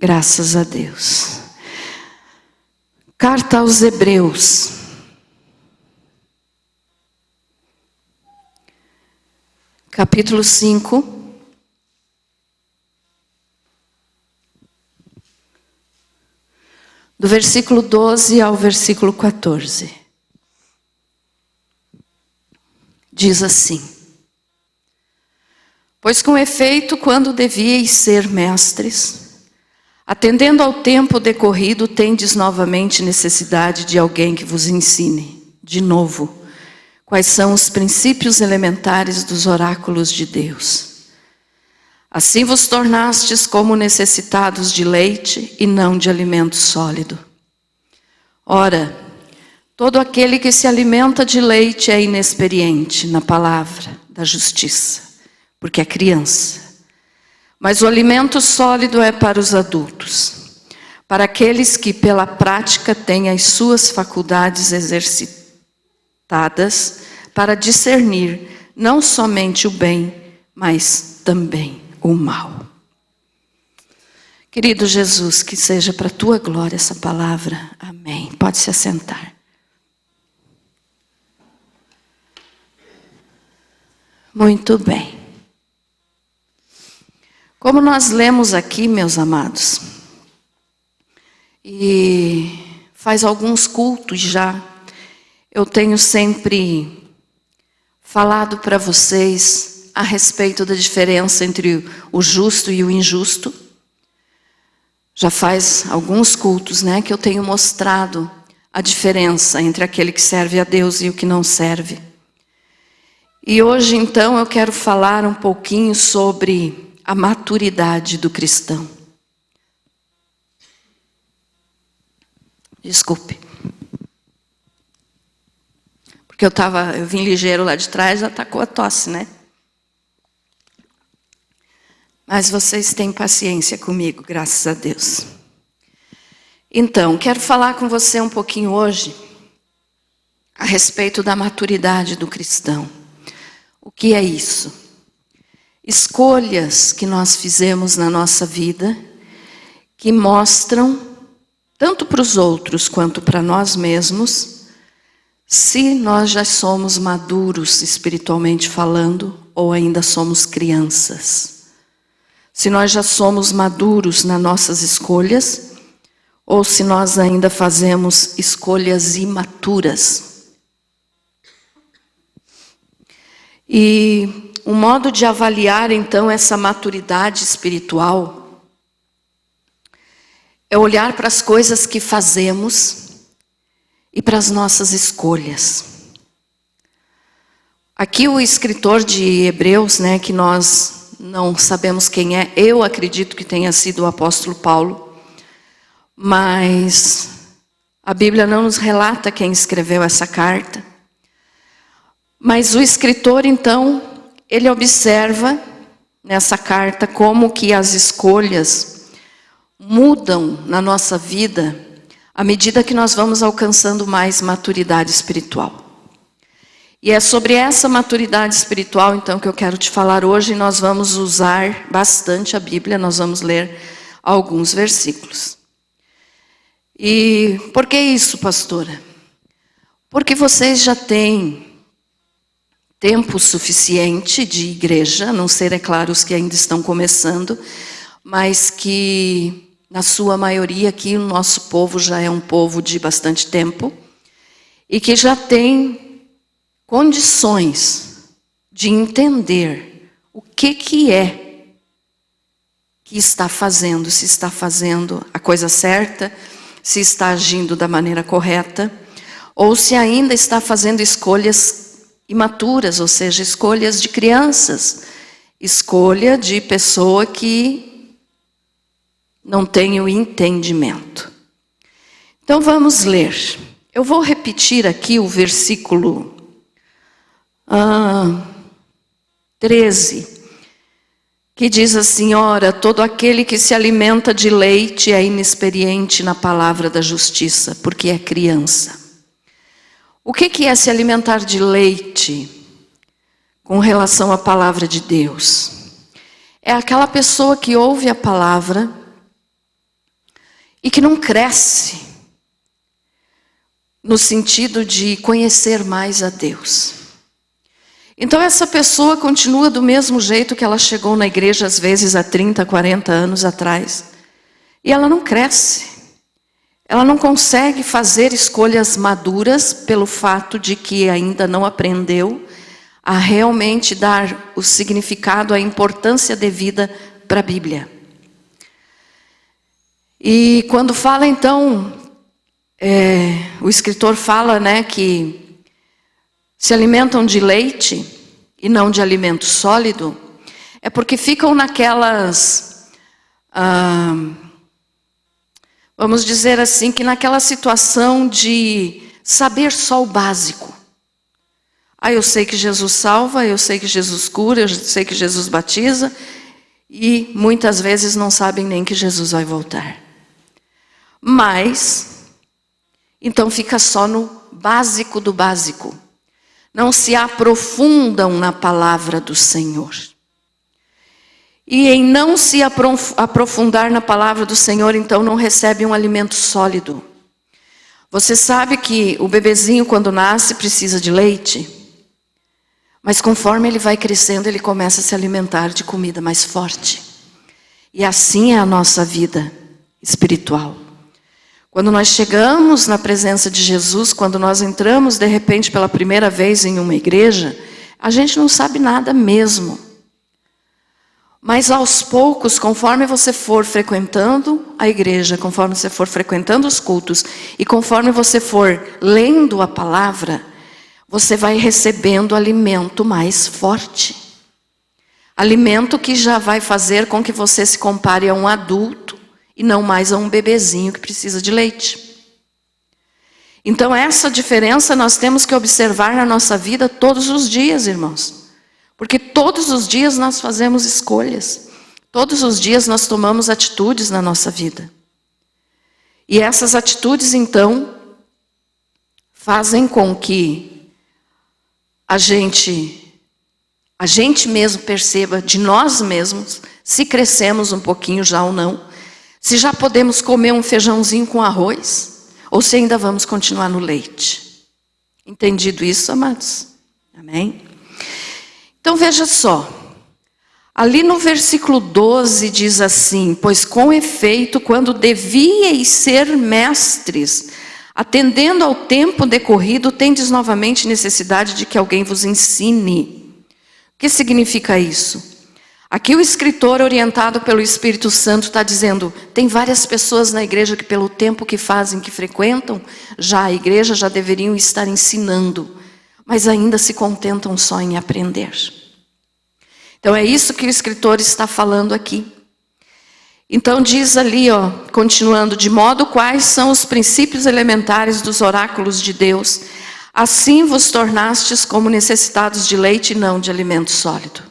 Graças a Deus. Carta aos Hebreus. Capítulo 5. Do versículo 12 ao versículo 14. Diz assim: Pois com efeito, quando devíeis ser mestres, atendendo ao tempo decorrido, tendes novamente necessidade de alguém que vos ensine, de novo, quais são os princípios elementares dos oráculos de Deus. Assim vos tornastes como necessitados de leite e não de alimento sólido. Ora, todo aquele que se alimenta de leite é inexperiente na palavra da justiça, porque é criança. Mas o alimento sólido é para os adultos, para aqueles que pela prática têm as suas faculdades exercitadas para discernir não somente o bem, mas também o mal. Querido Jesus, que seja para a tua glória essa palavra. Amém. Pode se assentar. Muito bem. Como nós lemos aqui, meus amados, e faz alguns cultos já, eu tenho sempre falado para vocês a respeito da diferença entre o justo e o injusto. Já faz alguns cultos, que eu tenho mostrado a diferença entre aquele que serve a Deus e o que não serve. E hoje, então, eu quero falar um pouquinho sobre a maturidade do cristão. Desculpe. Porque eu vim ligeiro lá de trás, já atacou a tosse, Mas vocês têm paciência comigo, graças a Deus. Então, quero falar com você um pouquinho hoje a respeito da maturidade do cristão. O que é isso? Escolhas que nós fizemos na nossa vida que mostram, tanto para os outros quanto para nós mesmos, se nós já somos maduros espiritualmente falando ou ainda somos crianças. Se nós já somos maduros nas nossas escolhas, ou se nós ainda fazemos escolhas imaturas. E um modo de avaliar, então, essa maturidade espiritual é olhar para as coisas que fazemos e para as nossas escolhas. Aqui o escritor de Hebreus, que nós não sabemos quem é, eu acredito que tenha sido o apóstolo Paulo, mas a Bíblia não nos relata quem escreveu essa carta. Mas o escritor, então, ele observa nessa carta como que as escolhas mudam na nossa vida à medida que nós vamos alcançando mais maturidade espiritual. E é sobre essa maturidade espiritual, então, que eu quero te falar hoje. Nós vamos usar bastante a Bíblia, nós vamos ler alguns versículos. E por que isso, pastora? Porque vocês já têm tempo suficiente de igreja, a não ser, é claro, os que ainda estão começando, mas que, na sua maioria aqui, o nosso povo já é um povo de bastante tempo, e que já tem condições de entender o que é que está fazendo, se está fazendo a coisa certa, se está agindo da maneira correta, ou se ainda está fazendo escolhas imaturas, ou seja, escolhas de crianças, escolha de pessoa que não tem o entendimento. Então vamos ler. Eu vou repetir aqui o versículo 13, que diz assim: ora, todo aquele que se alimenta de leite é inexperiente na palavra da justiça, porque é criança. O que é se alimentar de leite com relação à palavra de Deus? É aquela pessoa que ouve a palavra e que não cresce no sentido de conhecer mais a Deus. Então essa pessoa continua do mesmo jeito que ela chegou na igreja às vezes há 30, 40 anos atrás. E ela não cresce. Ela não consegue fazer escolhas maduras pelo fato de que ainda não aprendeu a realmente dar o significado, a importância devida para a Bíblia. E quando fala então, o escritor fala, né, que se alimentam de leite e não de alimento sólido, é porque ficam naquelas, vamos dizer assim, que naquela situação de saber só o básico. Eu sei que Jesus salva, eu sei que Jesus cura, eu sei que Jesus batiza, e muitas vezes não sabem nem que Jesus vai voltar. Mas, então fica só no básico do básico. Não se aprofundam na palavra do Senhor. E em não se aprofundar na palavra do Senhor, então não recebe um alimento sólido. Você sabe que o bebezinho quando nasce precisa de leite? Mas conforme ele vai crescendo, ele começa a se alimentar de comida mais forte. E assim é a nossa vida espiritual. Quando nós chegamos na presença de Jesus, quando nós entramos de repente pela primeira vez em uma igreja, a gente não sabe nada mesmo. Mas aos poucos, conforme você for frequentando a igreja, conforme você for frequentando os cultos, e conforme você for lendo a palavra, você vai recebendo alimento mais forte. Alimento que já vai fazer com que você se compare a um adulto e não mais a um bebezinho que precisa de leite. Então essa diferença nós temos que observar na nossa vida todos os dias, irmãos. Porque todos os dias nós fazemos escolhas. Todos os dias nós tomamos atitudes na nossa vida. E essas atitudes então fazem com que a gente mesmo perceba de nós mesmos se crescemos um pouquinho já ou não. Se já podemos comer um feijãozinho com arroz, ou se ainda vamos continuar no leite. Entendido isso, amados? Amém? Então veja só. Ali no versículo 12 diz assim: pois com efeito, quando devíeis ser mestres, atendendo ao tempo decorrido, tendes novamente necessidade de que alguém vos ensine. O que significa isso? Aqui o escritor, orientado pelo Espírito Santo, está dizendo, tem várias pessoas na igreja que pelo tempo que fazem, que frequentam, já a igreja já deveriam estar ensinando, mas ainda se contentam só em aprender. Então é isso que o escritor está falando aqui. Então diz ali, continuando, de modo quais são os princípios elementares dos oráculos de Deus, assim vos tornastes como necessitados de leite e não de alimento sólido.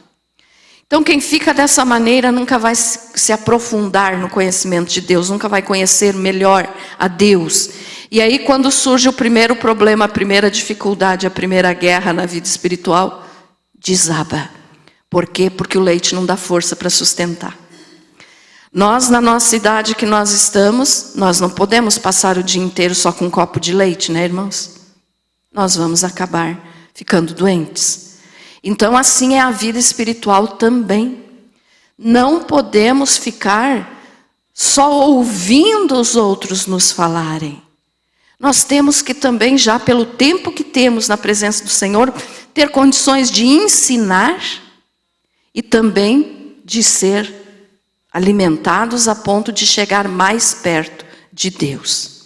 Então quem fica dessa maneira nunca vai se aprofundar no conhecimento de Deus, nunca vai conhecer melhor a Deus. E aí quando surge o primeiro problema, a primeira dificuldade, a primeira guerra na vida espiritual, desaba. Por quê? Porque o leite não dá força para sustentar. Nós, na nossa idade que nós estamos, nós não podemos passar o dia inteiro só com um copo de leite, né, irmãos? Nós vamos acabar ficando doentes. Então, assim é a vida espiritual também. Não podemos ficar só ouvindo os outros nos falarem. Nós temos que também, já pelo tempo que temos na presença do Senhor, ter condições de ensinar e também de ser alimentados a ponto de chegar mais perto de Deus.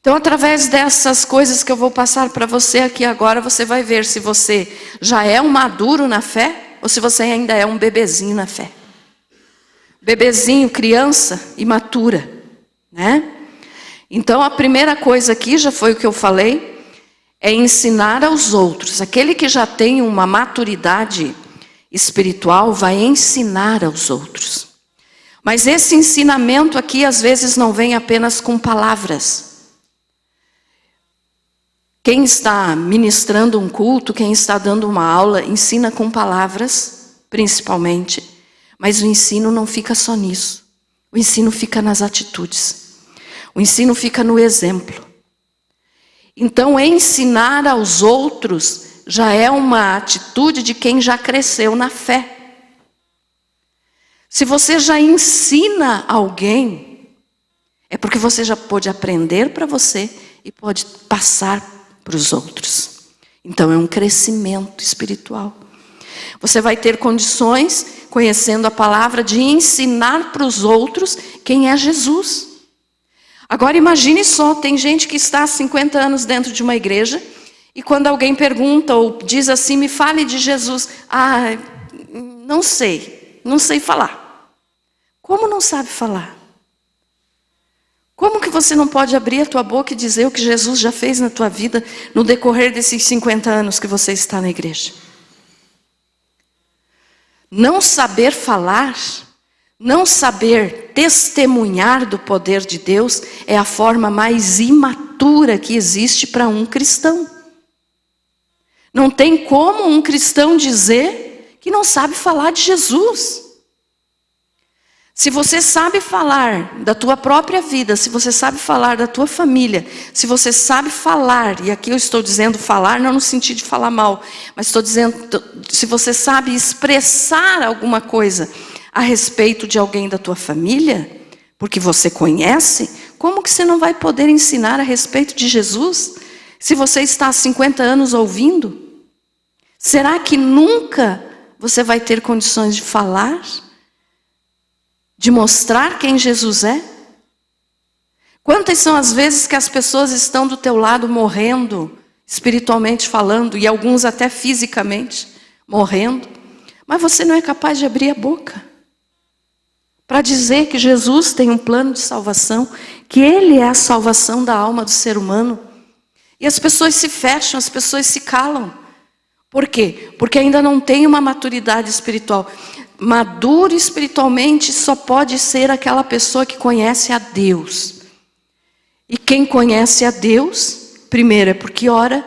Então, através dessas coisas que eu vou passar para você aqui agora, você vai ver se você já é um maduro na fé ou se você ainda é um bebezinho na fé. Bebezinho, criança, imatura, né? Então, a primeira coisa aqui, já foi o que eu falei, é ensinar aos outros. Aquele que já tem uma maturidade espiritual vai ensinar aos outros. Mas esse ensinamento aqui, às vezes, não vem apenas com palavras. Quem está ministrando um culto, quem está dando uma aula, ensina com palavras, principalmente. Mas o ensino não fica só nisso. O ensino fica nas atitudes. O ensino fica no exemplo. Então, ensinar aos outros já é uma atitude de quem já cresceu na fé. Se você já ensina alguém, é porque você já pôde aprender para você e pode passar para os outros. Então, é um crescimento espiritual. Você vai ter condições, conhecendo a palavra, de ensinar para os outros quem é Jesus. Agora imagine só, tem gente que está há 50 anos dentro de uma igreja, e quando alguém pergunta ou diz assim, me fale de Jesus, não sei falar. Como não sabe falar? Como que você não pode abrir a tua boca e dizer o que Jesus já fez na tua vida no decorrer desses 50 anos que você está na igreja? Não saber falar, não saber testemunhar do poder de Deus é a forma mais imatura que existe para um cristão. Não tem como um cristão dizer que não sabe falar de Jesus. Se você sabe falar da tua própria vida, se você sabe falar da tua família, se você sabe falar, e aqui eu estou dizendo falar não no sentido de falar mal, mas estou dizendo, se você sabe expressar alguma coisa a respeito de alguém da tua família, porque você conhece, como que você não vai poder ensinar a respeito de Jesus? Se você está há 50 anos ouvindo, será que nunca você vai ter condições de falar? De mostrar quem Jesus é? Quantas são as vezes que as pessoas estão do teu lado morrendo, espiritualmente falando, e alguns até fisicamente morrendo, mas você não é capaz de abrir a boca para dizer que Jesus tem um plano de salvação, que Ele é a salvação da alma do ser humano. E as pessoas se fecham, as pessoas se calam. Por quê? Porque ainda não tem uma maturidade espiritual. Maduro espiritualmente só pode ser aquela pessoa que conhece a Deus. E quem conhece a Deus, primeiro é porque ora,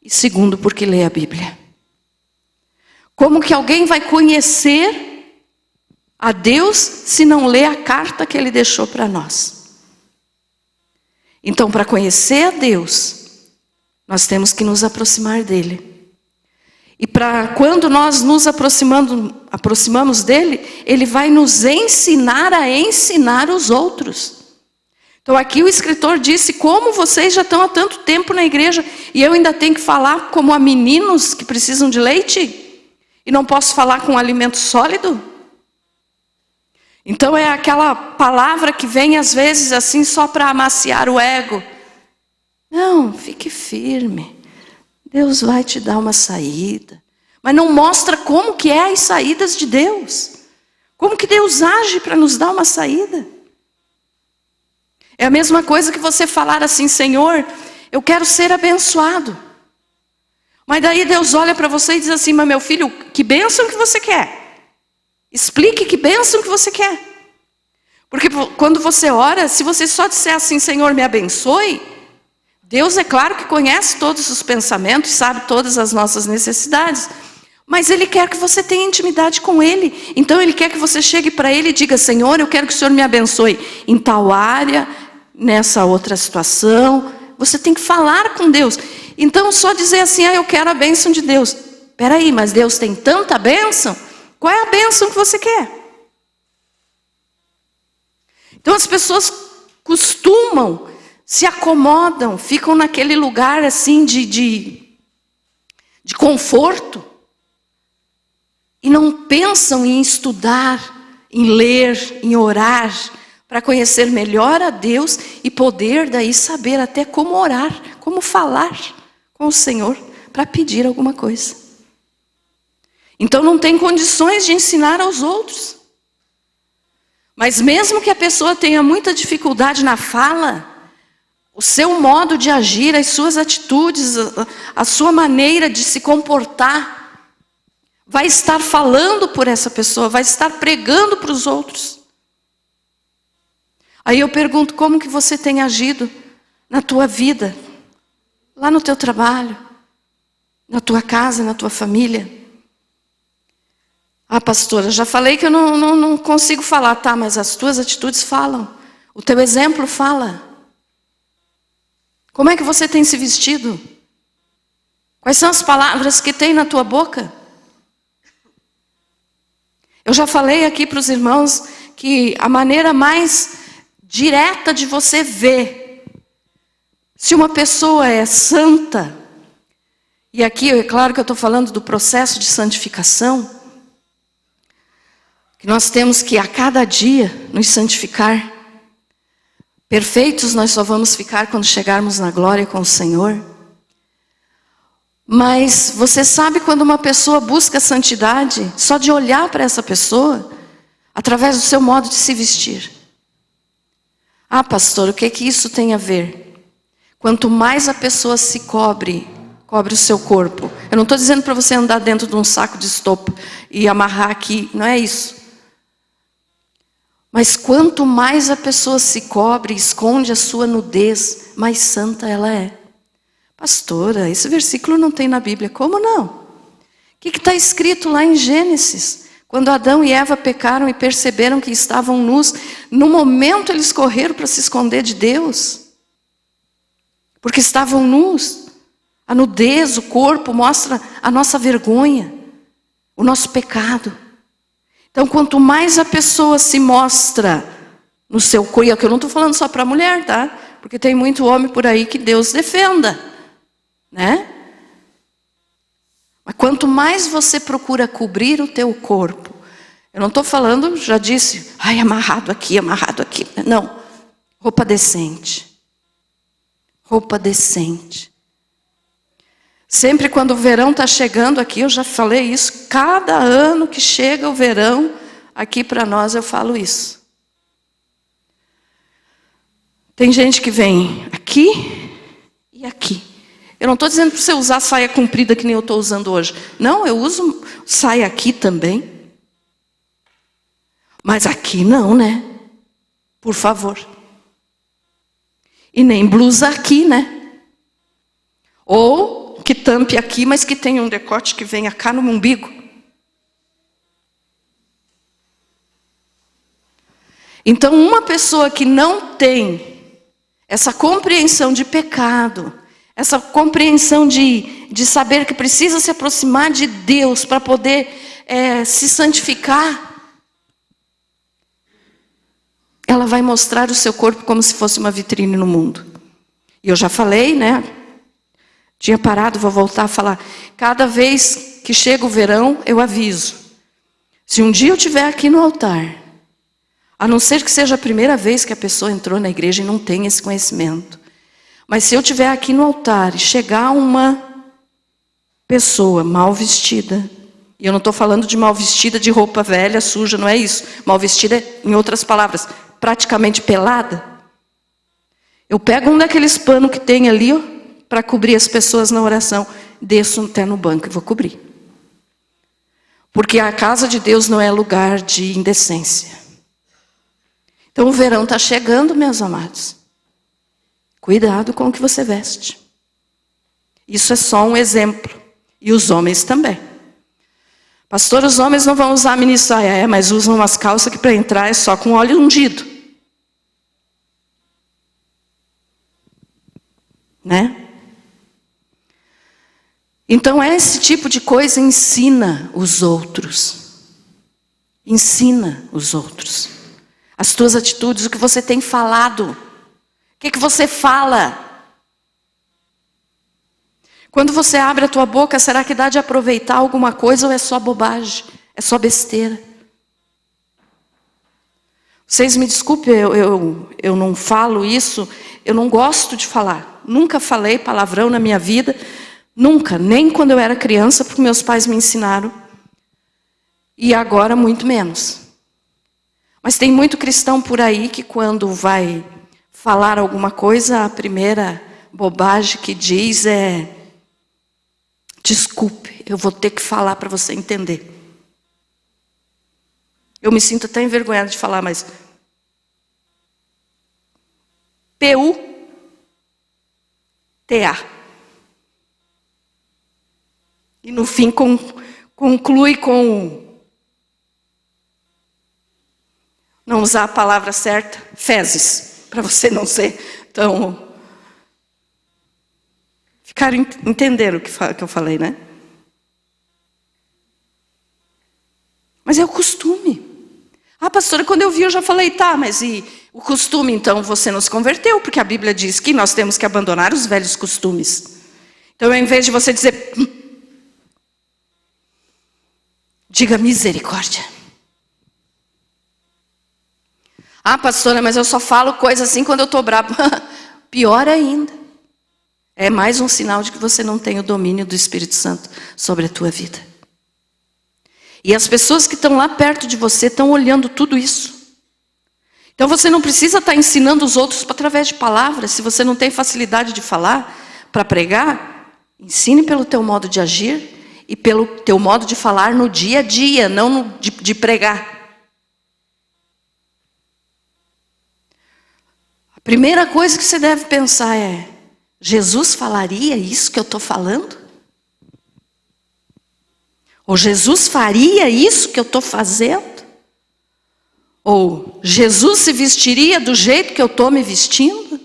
e segundo porque lê a Bíblia. Como que alguém vai conhecer a Deus se não lê a carta que Ele deixou para nós? Então, para conhecer a Deus, nós temos que nos aproximar dEle. E quando nós nos aproximamos dele, ele vai nos ensinar a ensinar os outros. Então aqui o escritor disse, como vocês já estão há tanto tempo na igreja, e eu ainda tenho que falar como a meninos que precisam de leite, e não posso falar com alimento sólido? Então é aquela palavra que vem às vezes assim só para amaciar o ego. Não, fique firme. Deus vai te dar uma saída. Mas não mostra como que é as saídas de Deus. Como que Deus age para nos dar uma saída. É a mesma coisa que você falar assim, Senhor, eu quero ser abençoado. Mas daí Deus olha para você e diz assim, mas meu filho, que bênção que você quer? Explique que bênção que você quer. Porque quando você ora, se você só disser assim, Senhor, me abençoe, Deus é claro que conhece todos os pensamentos, sabe todas as nossas necessidades, mas Ele quer que você tenha intimidade com Ele. Então Ele quer que você chegue para Ele e diga, Senhor, eu quero que o Senhor me abençoe em tal área, nessa outra situação. Você tem que falar com Deus. Então só dizer assim, eu quero a bênção de Deus. Espera aí, mas Deus tem tanta bênção? Qual é a bênção que você quer? Então as pessoas costumam, se acomodam, ficam naquele lugar assim de conforto. E não pensam em estudar, em ler, em orar, para conhecer melhor a Deus e poder daí saber até como orar, como falar com o Senhor para pedir alguma coisa. Então não tem condições de ensinar aos outros. Mas mesmo que a pessoa tenha muita dificuldade na fala, o seu modo de agir, as suas atitudes, a sua maneira de se comportar, vai estar falando por essa pessoa, vai estar pregando para os outros. Aí eu pergunto, como que você tem agido na tua vida, lá no teu trabalho, na tua casa, na tua família? Pastora, já falei que eu não consigo falar, tá, mas as tuas atitudes falam, o teu exemplo fala. Como é que você tem se vestido? Quais são as palavras que tem na tua boca? Eu já falei aqui para os irmãos que a maneira mais direta de você ver se uma pessoa é santa, e aqui é claro que eu estou falando do processo de santificação, que nós temos que a cada dia nos santificar. Perfeitos nós só vamos ficar quando chegarmos na glória com o Senhor. Mas você sabe quando uma pessoa busca santidade, só de olhar para essa pessoa, através do seu modo de se vestir. Ah, pastor, o que isso tem a ver? Quanto mais a pessoa se cobre o seu corpo. Eu não estou dizendo para você andar dentro de um saco de estopa e amarrar aqui, não é isso. Mas quanto mais a pessoa se cobre, esconde a sua nudez, mais santa ela é. Pastora, esse versículo não tem na Bíblia. Como não? O que está escrito lá em Gênesis? Quando Adão e Eva pecaram e perceberam que estavam nus, no momento eles correram para se esconder de Deus. Porque estavam nus. A nudez, o corpo mostra a nossa vergonha, o nosso pecado. Então, quanto mais a pessoa se mostra no seu corpo, que eu não estou falando só para a mulher, tá? Porque tem muito homem por aí que Deus defenda. Né? Mas quanto mais você procura cobrir o teu corpo, eu não estou falando, já disse, ai, amarrado aqui. Não, roupa decente. Roupa decente. Sempre quando o verão está chegando aqui, eu já falei isso, cada ano que chega o verão, aqui para nós eu falo isso. Tem gente que vem aqui e aqui. Eu não estou dizendo para você usar saia comprida que nem eu estou usando hoje. Não, eu uso saia aqui também. Mas aqui não, né? Por favor. E nem blusa aqui, né? Ou que tampe aqui, mas que tenha um decote que venha cá no umbigo. Então, uma pessoa que não tem essa compreensão de pecado, essa compreensão de saber que precisa se aproximar de Deus para poder se santificar, ela vai mostrar o seu corpo como se fosse uma vitrine no mundo. E eu já falei, né? Tinha parado, vou voltar a falar. Cada vez que chega o verão, eu aviso. Se um dia eu estiver aqui no altar, a não ser que seja a primeira vez que a pessoa entrou na igreja e não tem esse conhecimento, mas se eu estiver aqui no altar e chegar uma pessoa mal vestida, e eu não estou falando de mal vestida de roupa velha, suja, não é isso. Mal vestida, em outras palavras, praticamente pelada. Eu pego um daqueles panos que tem ali, para cobrir as pessoas na oração, desço até no banco e vou cobrir. Porque a casa de Deus não é lugar de indecência. Então o verão está chegando, meus amados. Cuidado com o que você veste. Isso é só um exemplo. E os homens também. Pastor, os homens não vão usar mini saia, mas usam umas calças que para entrar é só com óleo ungido. Né? Então esse tipo de coisa ensina os outros. Ensina os outros. As tuas atitudes, o que você tem falado. O que você fala? Quando você abre a tua boca, será que dá de aproveitar alguma coisa ou é só bobagem? É só besteira? Vocês me desculpem, eu não falo isso, eu não gosto de falar. Nunca falei palavrão na minha vida, nunca, nem quando eu era criança, porque meus pais me ensinaram. E agora muito menos. Mas tem muito cristão por aí que quando vai falar alguma coisa, a primeira bobagem que diz é: desculpe, eu vou ter que falar para você entender. Eu me sinto até envergonhada de falar, mas P-U-T-A. E no fim conclui com, não usar a palavra certa, fezes, para você não ser tão Entenderam o que eu falei, né? Mas é o costume. Ah, pastora, quando eu vi eu já falei, tá, mas e o costume, então você não se converteu, porque a Bíblia diz que nós temos que abandonar os velhos costumes. Então, ao invés de você dizer, diga misericórdia. Ah, pastora, mas eu só falo coisa assim quando eu estou bravo. Pior ainda. É mais um sinal de que você não tem o domínio do Espírito Santo sobre a tua vida. E as pessoas que estão lá perto de você estão olhando tudo isso. Então você não precisa estar ensinando os outros através de palavras. Se você não tem facilidade de falar para pregar, ensine pelo teu modo de agir e pelo teu modo de falar no dia a dia, não de pregar. A primeira coisa que você deve pensar é: Jesus falaria isso que eu estou falando? Ou Jesus faria isso que eu estou fazendo? Ou Jesus se vestiria do jeito que eu estou me vestindo?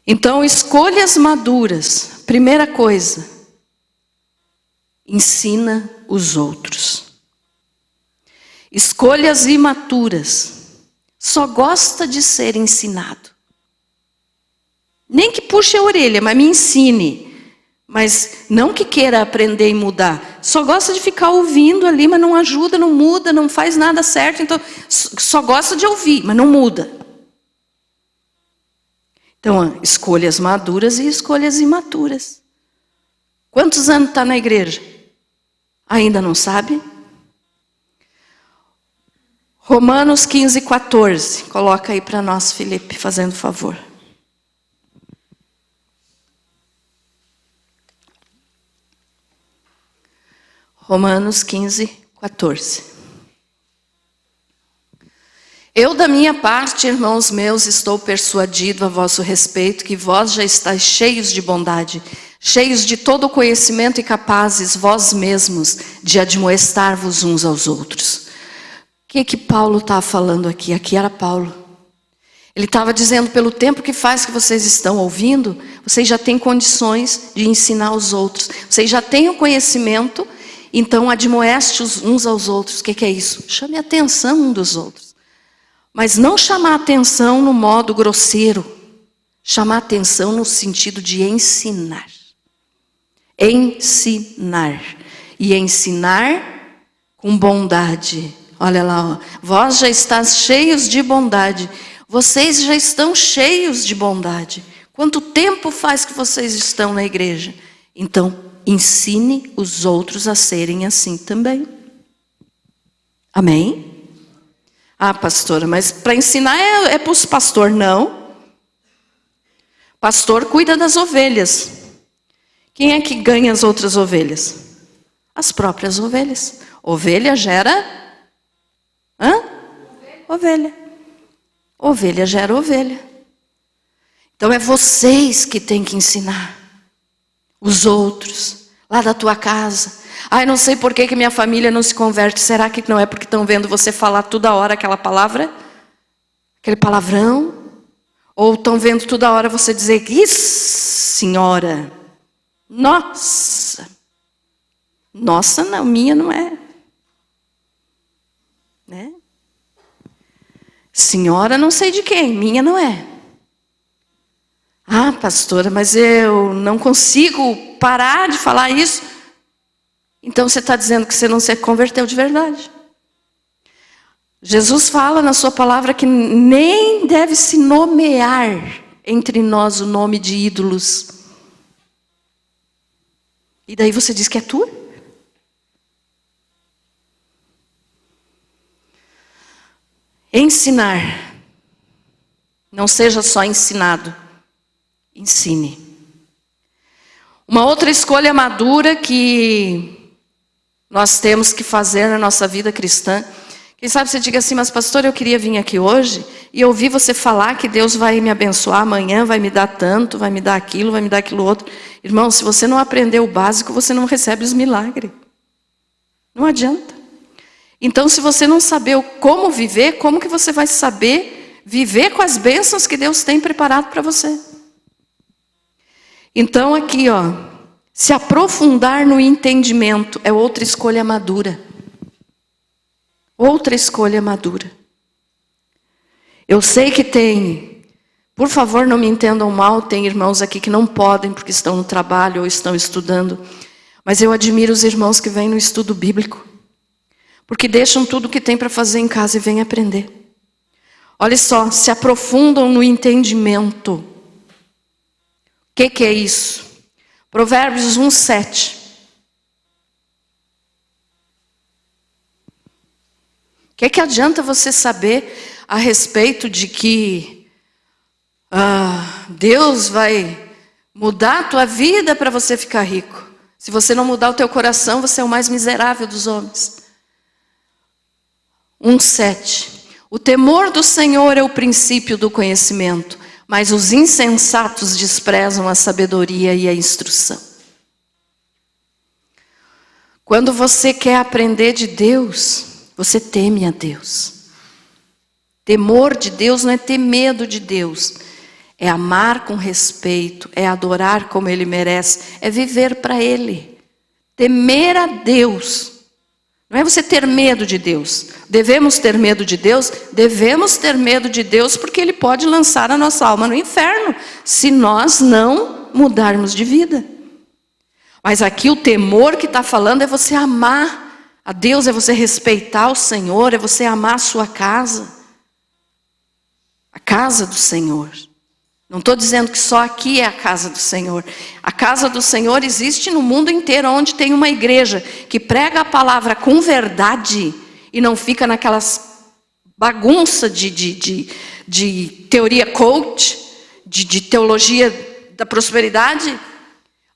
Então, escolhas maduras. Primeira coisa, ensina os outros. Escolhas imaturas. Só gosta de ser ensinado. Nem que puxe a orelha, mas me ensine. Mas não que queira aprender e mudar. Só gosta de ficar ouvindo ali, mas não ajuda, não muda, não faz nada certo. Então, só gosta de ouvir, mas não muda. Então, escolhas maduras e escolhas imaturas. Quantos anos está na igreja? Ainda não sabe? Romanos 15, 14. Coloca aí para nós, Felipe, fazendo favor. Romanos 15, 14. Eu, da minha parte, irmãos meus, estou persuadido a vosso respeito que vós já estáis cheios de bondade, cheios de todo o conhecimento e capazes vós mesmos de admoestar-vos uns aos outros. O que Paulo está falando aqui? Aqui era Paulo. Ele estava dizendo, pelo tempo que faz que vocês estão ouvindo, vocês já têm condições de ensinar os outros. Vocês já têm o conhecimento, então admoeste uns aos outros. O que é isso? Chame a atenção um dos outros. Mas não chamar a atenção no modo grosseiro. Chamar a atenção no sentido de ensinar. Ensinar. E ensinar com bondade. Olha lá, ó. Vós já estáis cheios de bondade. Vocês já estão cheios de bondade. Quanto tempo faz que vocês estão na igreja? Então, ensine os outros a serem assim também. Amém? Ah, pastora, mas para ensinar é para os pastores, não. Pastor cuida das ovelhas. Quem é que ganha as outras ovelhas? As próprias ovelhas. Ovelha gera... Ovelha. Ovelha gera ovelha. Então é vocês que têm que ensinar os outros, lá da tua casa. Ai, não sei por que minha família não se converte. Será que não é porque estão vendo você falar toda hora aquela palavra? Aquele palavrão? Ou estão vendo toda hora você dizer, isso, senhora, nossa. Nossa, não, minha não é. Né? Senhora não sei de quem, minha não é. Ah, pastora, mas eu não consigo parar de falar isso. Então você está dizendo que você não se converteu de verdade. Jesus fala na sua palavra que nem deve se nomear entre nós o nome de ídolos. E daí você diz que é tua? Ensinar. Não seja só ensinado. Ensine. Uma outra escolha madura que nós temos que fazer na nossa vida cristã. Quem sabe você diga assim, mas pastor, eu queria vir aqui hoje e ouvir você falar que Deus vai me abençoar amanhã, vai me dar tanto, vai me dar aquilo outro. Irmão, se você não aprender o básico, você não recebe os milagres. Não adianta. Então, se você não saber como viver, como que você vai saber viver com as bênçãos que Deus tem preparado para você. Então aqui, se aprofundar no entendimento é outra escolha madura. Outra escolha madura. Eu sei que tem, por favor não me entendam mal, tem irmãos aqui que não podem porque estão no trabalho ou estão estudando, mas eu admiro os irmãos que vêm no estudo bíblico, porque deixam tudo que tem para fazer em casa e vêm aprender. Olha só, se aprofundam no entendimento. O que é isso? Provérbios 1:7. O que adianta você saber a respeito de que Deus vai mudar a tua vida para você ficar rico? Se você não mudar o teu coração, você é o mais miserável dos homens. 1:7. O temor do Senhor é o princípio do conhecimento, mas os insensatos desprezam a sabedoria e a instrução. Quando você quer aprender de Deus, você teme a Deus. Temor de Deus não é ter medo de Deus. É amar com respeito, é adorar como Ele merece, é viver para Ele. Temer a Deus. Não é você ter medo de Deus. Devemos ter medo de Deus? Devemos ter medo de Deus porque Ele pode lançar a nossa alma no inferno, se nós não mudarmos de vida. Mas aqui o temor que está falando é você amar a Deus, é você respeitar o Senhor, é você amar a sua casa. A casa do Senhor. Não estou dizendo que só aqui é a casa do Senhor. A casa do Senhor existe no mundo inteiro, onde tem uma igreja que prega a palavra com verdade e não fica naquelas bagunça de teoria coach, de teologia da prosperidade.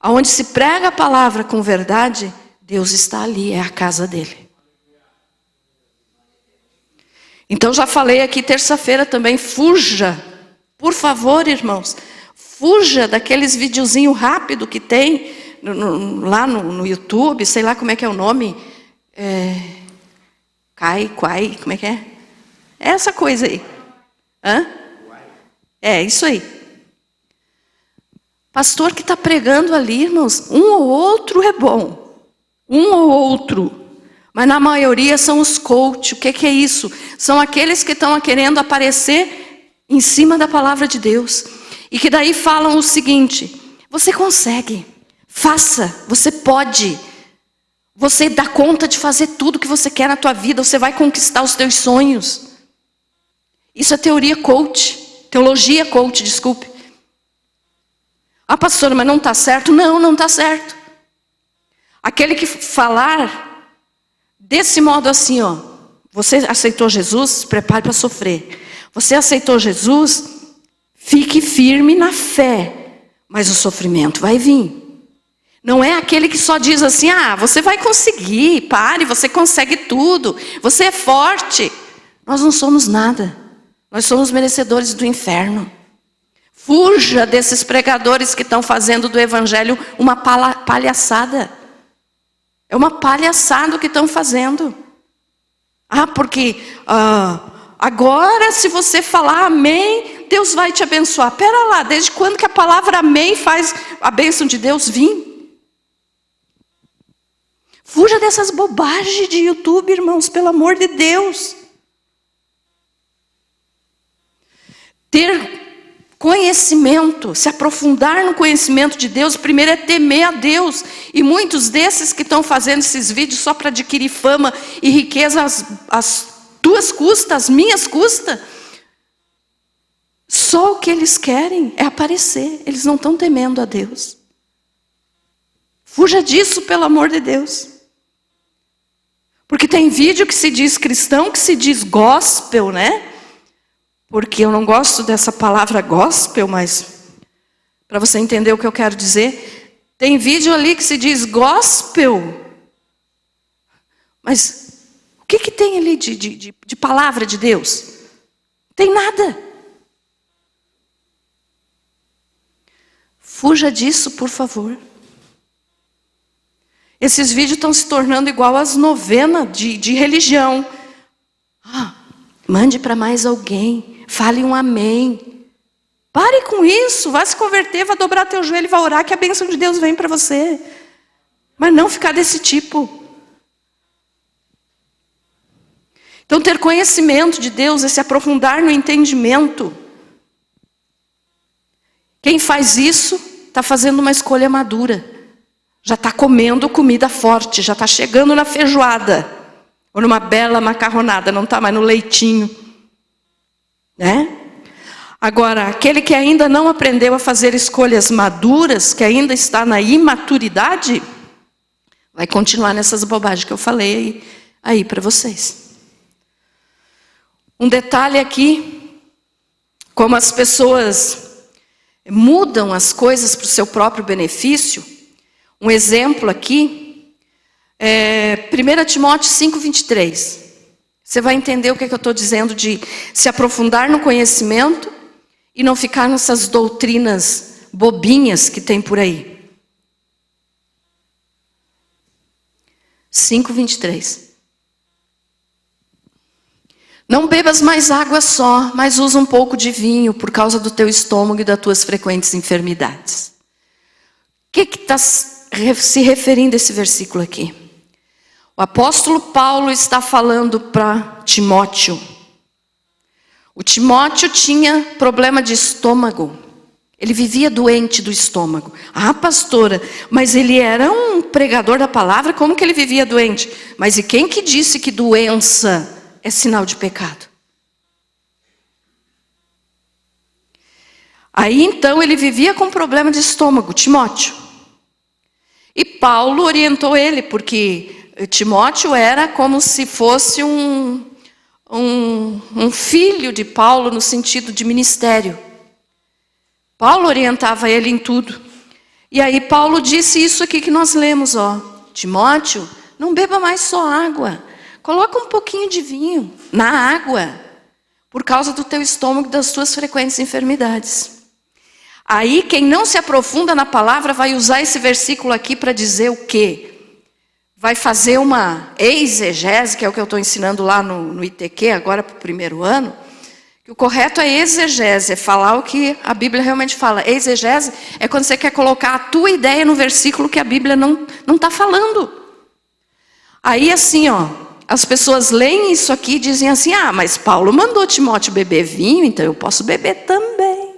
Onde se prega a palavra com verdade, Deus está ali, é a casa dele. Então já falei aqui terça-feira também, fuja, por favor irmãos, fuja daqueles videozinhos rápidos que tem lá no YouTube, sei lá como é que é o nome, como é que é? É essa coisa aí. É isso aí. Pastor que está pregando ali, irmãos, um ou outro é bom, um ou outro. Mas na maioria são os coach. O que é isso? São aqueles que estão querendo aparecer em cima da palavra de Deus. E que daí falam o seguinte: você consegue, faça, você pode. Você dá conta de fazer tudo que você quer na tua vida. Você vai conquistar os teus sonhos. Isso é teoria coach. Teologia coach, desculpe. Pastora, mas não está certo? Não está certo. Aquele que falar desse modo assim, você aceitou Jesus, se prepare para sofrer. Você aceitou Jesus, fique firme na fé, mas o sofrimento vai vir. Não é aquele que só diz assim, você vai conseguir, pare, você consegue tudo, você é forte. Nós não somos nada, nós somos merecedores do inferno. Fuja desses pregadores que estão fazendo do evangelho uma palhaçada. É uma palhaçada o que estão fazendo. Porque agora se você falar amém, Deus vai te abençoar. Pera lá, desde quando que a palavra amém faz a bênção de Deus vir? Fuja dessas bobagens de YouTube, irmãos, pelo amor de Deus. Ter conhecimento, se aprofundar no conhecimento de Deus, primeiro é temer a Deus. E muitos desses que estão fazendo esses vídeos só para adquirir fama e riqueza às tuas custas, às minhas custas, só o que eles querem é aparecer. Eles não estão temendo a Deus. Fuja disso, pelo amor de Deus. Porque tem vídeo que se diz cristão, que se diz gospel, né? Porque eu não gosto dessa palavra gospel, mas para você entender o que eu quero dizer, tem vídeo ali que se diz gospel. Mas o que tem ali de palavra de Deus? Não tem nada. Fuja disso, por favor. Esses vídeos estão se tornando igual às novenas de religião. Mande para mais alguém. Fale um amém. Pare com isso. Vai se converter, vai dobrar teu joelho e vai orar que a bênção de Deus vem para você. Mas não ficar desse tipo. Então, ter conhecimento de Deus é se aprofundar no entendimento. Quem faz isso está fazendo uma escolha madura. Já está comendo comida forte, já está chegando na feijoada. Ou numa bela macarronada, não está mais no leitinho. Né? Agora, aquele que ainda não aprendeu a fazer escolhas maduras, que ainda está na imaturidade, vai continuar nessas bobagens que eu falei aí para vocês. Um detalhe aqui, como as pessoas mudam as coisas para o seu próprio benefício. Um exemplo aqui, 1 Timóteo 5:23. Você vai entender o que eu estou dizendo de se aprofundar no conhecimento e não ficar nessas doutrinas bobinhas que tem por aí. 5:23. Não bebas mais água só, mas usa um pouco de vinho por causa do teu estômago e das tuas frequentes enfermidades. O que está se referindo a esse versículo aqui? O apóstolo Paulo está falando para Timóteo. O Timóteo tinha problema de estômago. Ele vivia doente do estômago. Ah, pastora, mas ele era um pregador da palavra, como que ele vivia doente? Mas e quem que disse que doença é sinal de pecado? Aí então ele vivia com problema de estômago, Timóteo. E Paulo orientou ele, porque Timóteo era como se fosse um filho de Paulo no sentido de ministério. Paulo orientava ele em tudo. E aí Paulo disse isso aqui que nós lemos, ó. Timóteo, não beba mais só água. Coloca um pouquinho de vinho na água, por causa do teu estômago e das tuas frequentes enfermidades. Aí quem não se aprofunda na palavra vai usar esse versículo aqui para dizer o quê? Vai fazer uma exegese, que é o que eu estou ensinando lá no ITQ, agora para o primeiro ano. Que o correto é exegese, é falar o que a Bíblia realmente fala. Exegese é quando você quer colocar a tua ideia no versículo que a Bíblia não está falando. Aí assim, ó, as pessoas leem isso aqui e dizem assim, ah, mas Paulo mandou Timóteo beber vinho, então eu posso beber também.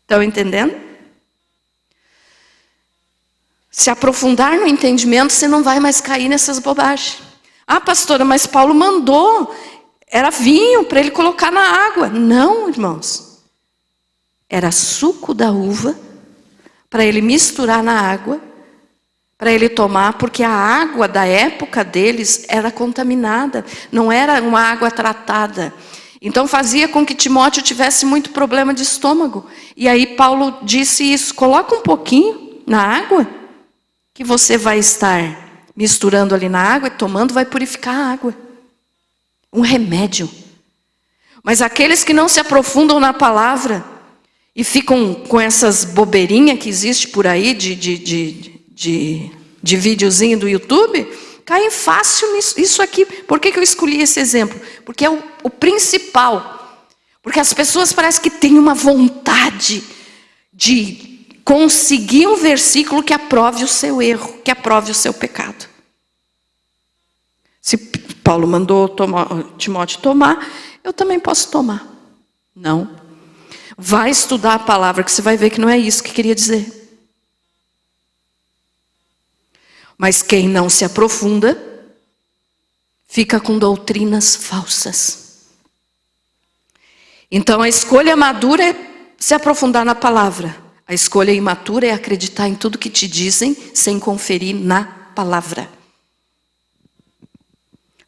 Estão entendendo? Se aprofundar no entendimento, você não vai mais cair nessas bobagens. Ah, pastora, mas Paulo mandou, era vinho para ele colocar na água. Não, irmãos. Era suco da uva para ele misturar na água, para ele tomar, porque a água da época deles era contaminada, não era uma água tratada. Então fazia com que Timóteo tivesse muito problema de estômago. E aí Paulo disse isso, coloca um pouquinho na água, que você vai estar misturando ali na água e tomando, vai purificar a água. Um remédio. Mas aqueles que não se aprofundam na palavra e ficam com essas bobeirinhas que existe por aí de videozinho do YouTube, caem fácil nisso. Isso aqui, por que eu escolhi esse exemplo? Porque é o principal. Porque as pessoas parecem que têm uma vontade de conseguir um versículo que aprove o seu erro, que aprove o seu pecado. Se Paulo mandou Timóteo tomar, eu também posso tomar. Não. Vai estudar a palavra, que você vai ver que não é isso que queria dizer. Mas quem não se aprofunda, fica com doutrinas falsas. Então a escolha madura é se aprofundar na palavra. A escolha imatura é acreditar em tudo que te dizem, sem conferir na palavra.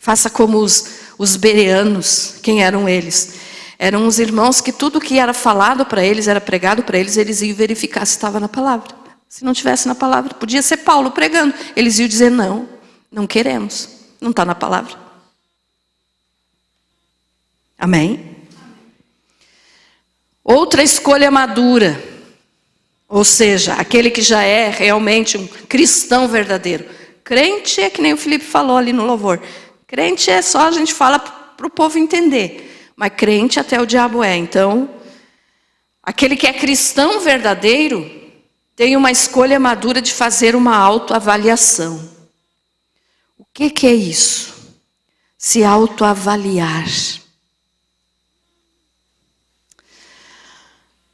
Faça como os bereanos. Quem eram eles? Eram os irmãos que tudo que era falado para eles, era pregado para eles, eles iam verificar se estava na palavra. Se não tivesse na palavra, podia ser Paulo pregando. Eles iam dizer, não, não queremos. Não está na palavra. Amém? Outra escolha madura. Ou seja, aquele que já é realmente um cristão verdadeiro. Crente é que nem o Felipe falou ali no louvor. Crente é só a gente fala para o povo entender. Mas crente até o diabo é. Então, aquele que é cristão verdadeiro tem uma escolha madura de fazer uma autoavaliação. O que é isso? Se autoavaliar.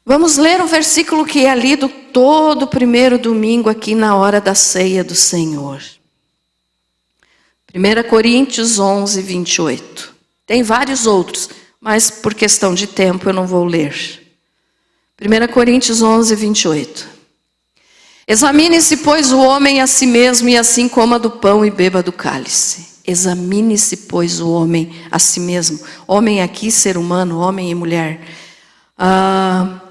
Vamos ler o versículo que é lido todo primeiro domingo aqui na hora da ceia do Senhor. 1 Coríntios 11, 28. Tem vários outros, mas por questão de tempo eu não vou ler. 1 Coríntios 11, 28. Examine-se, pois, o homem a si mesmo, e assim coma do pão e beba do cálice. Examine-se, pois, o homem a si mesmo. Homem aqui, ser humano, homem e mulher.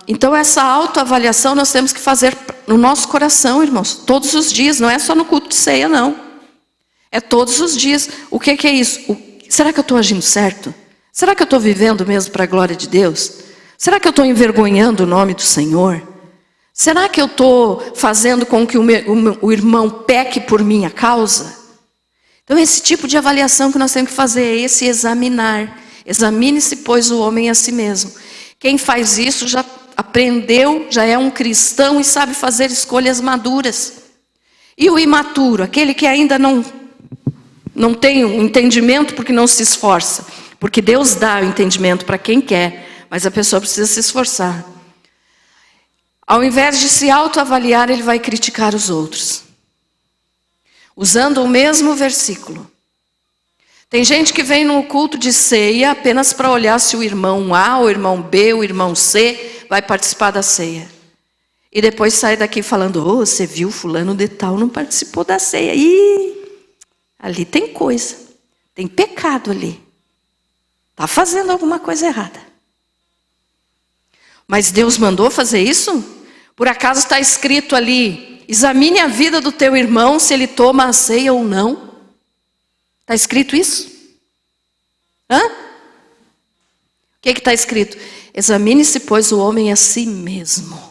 Então essa autoavaliação nós temos que fazer no nosso coração, irmãos. Todos os dias, não é só no culto de ceia, não. É todos os dias. O que é isso? Será que eu estou agindo certo? Será que eu estou vivendo mesmo para a glória de Deus? Será que eu estou envergonhando o nome do Senhor? Será que eu estou fazendo com que o irmão peque por minha causa? Então esse tipo de avaliação que nós temos que fazer é esse examinar. Examine-se, pois, o homem a si mesmo. Quem faz isso já aprendeu, já é um cristão e sabe fazer escolhas maduras. E o imaturo, aquele que ainda não tem um entendimento porque não se esforça. Porque Deus dá o entendimento para quem quer, mas a pessoa precisa se esforçar. Ao invés de se autoavaliar, ele vai criticar os outros. Usando o mesmo versículo. Tem gente que vem no culto de ceia apenas para olhar se o irmão A, o irmão B, o irmão C vai participar da ceia. E depois sai daqui falando, você viu fulano de tal, não participou da ceia. Ih, ali tem coisa, tem pecado ali. Está fazendo alguma coisa errada. Mas Deus mandou fazer isso? Por acaso está escrito ali, examine a vida do teu irmão se ele toma a ceia ou não? Está escrito isso? Hã? O que está escrito? Examine-se, pois, o homem a si mesmo.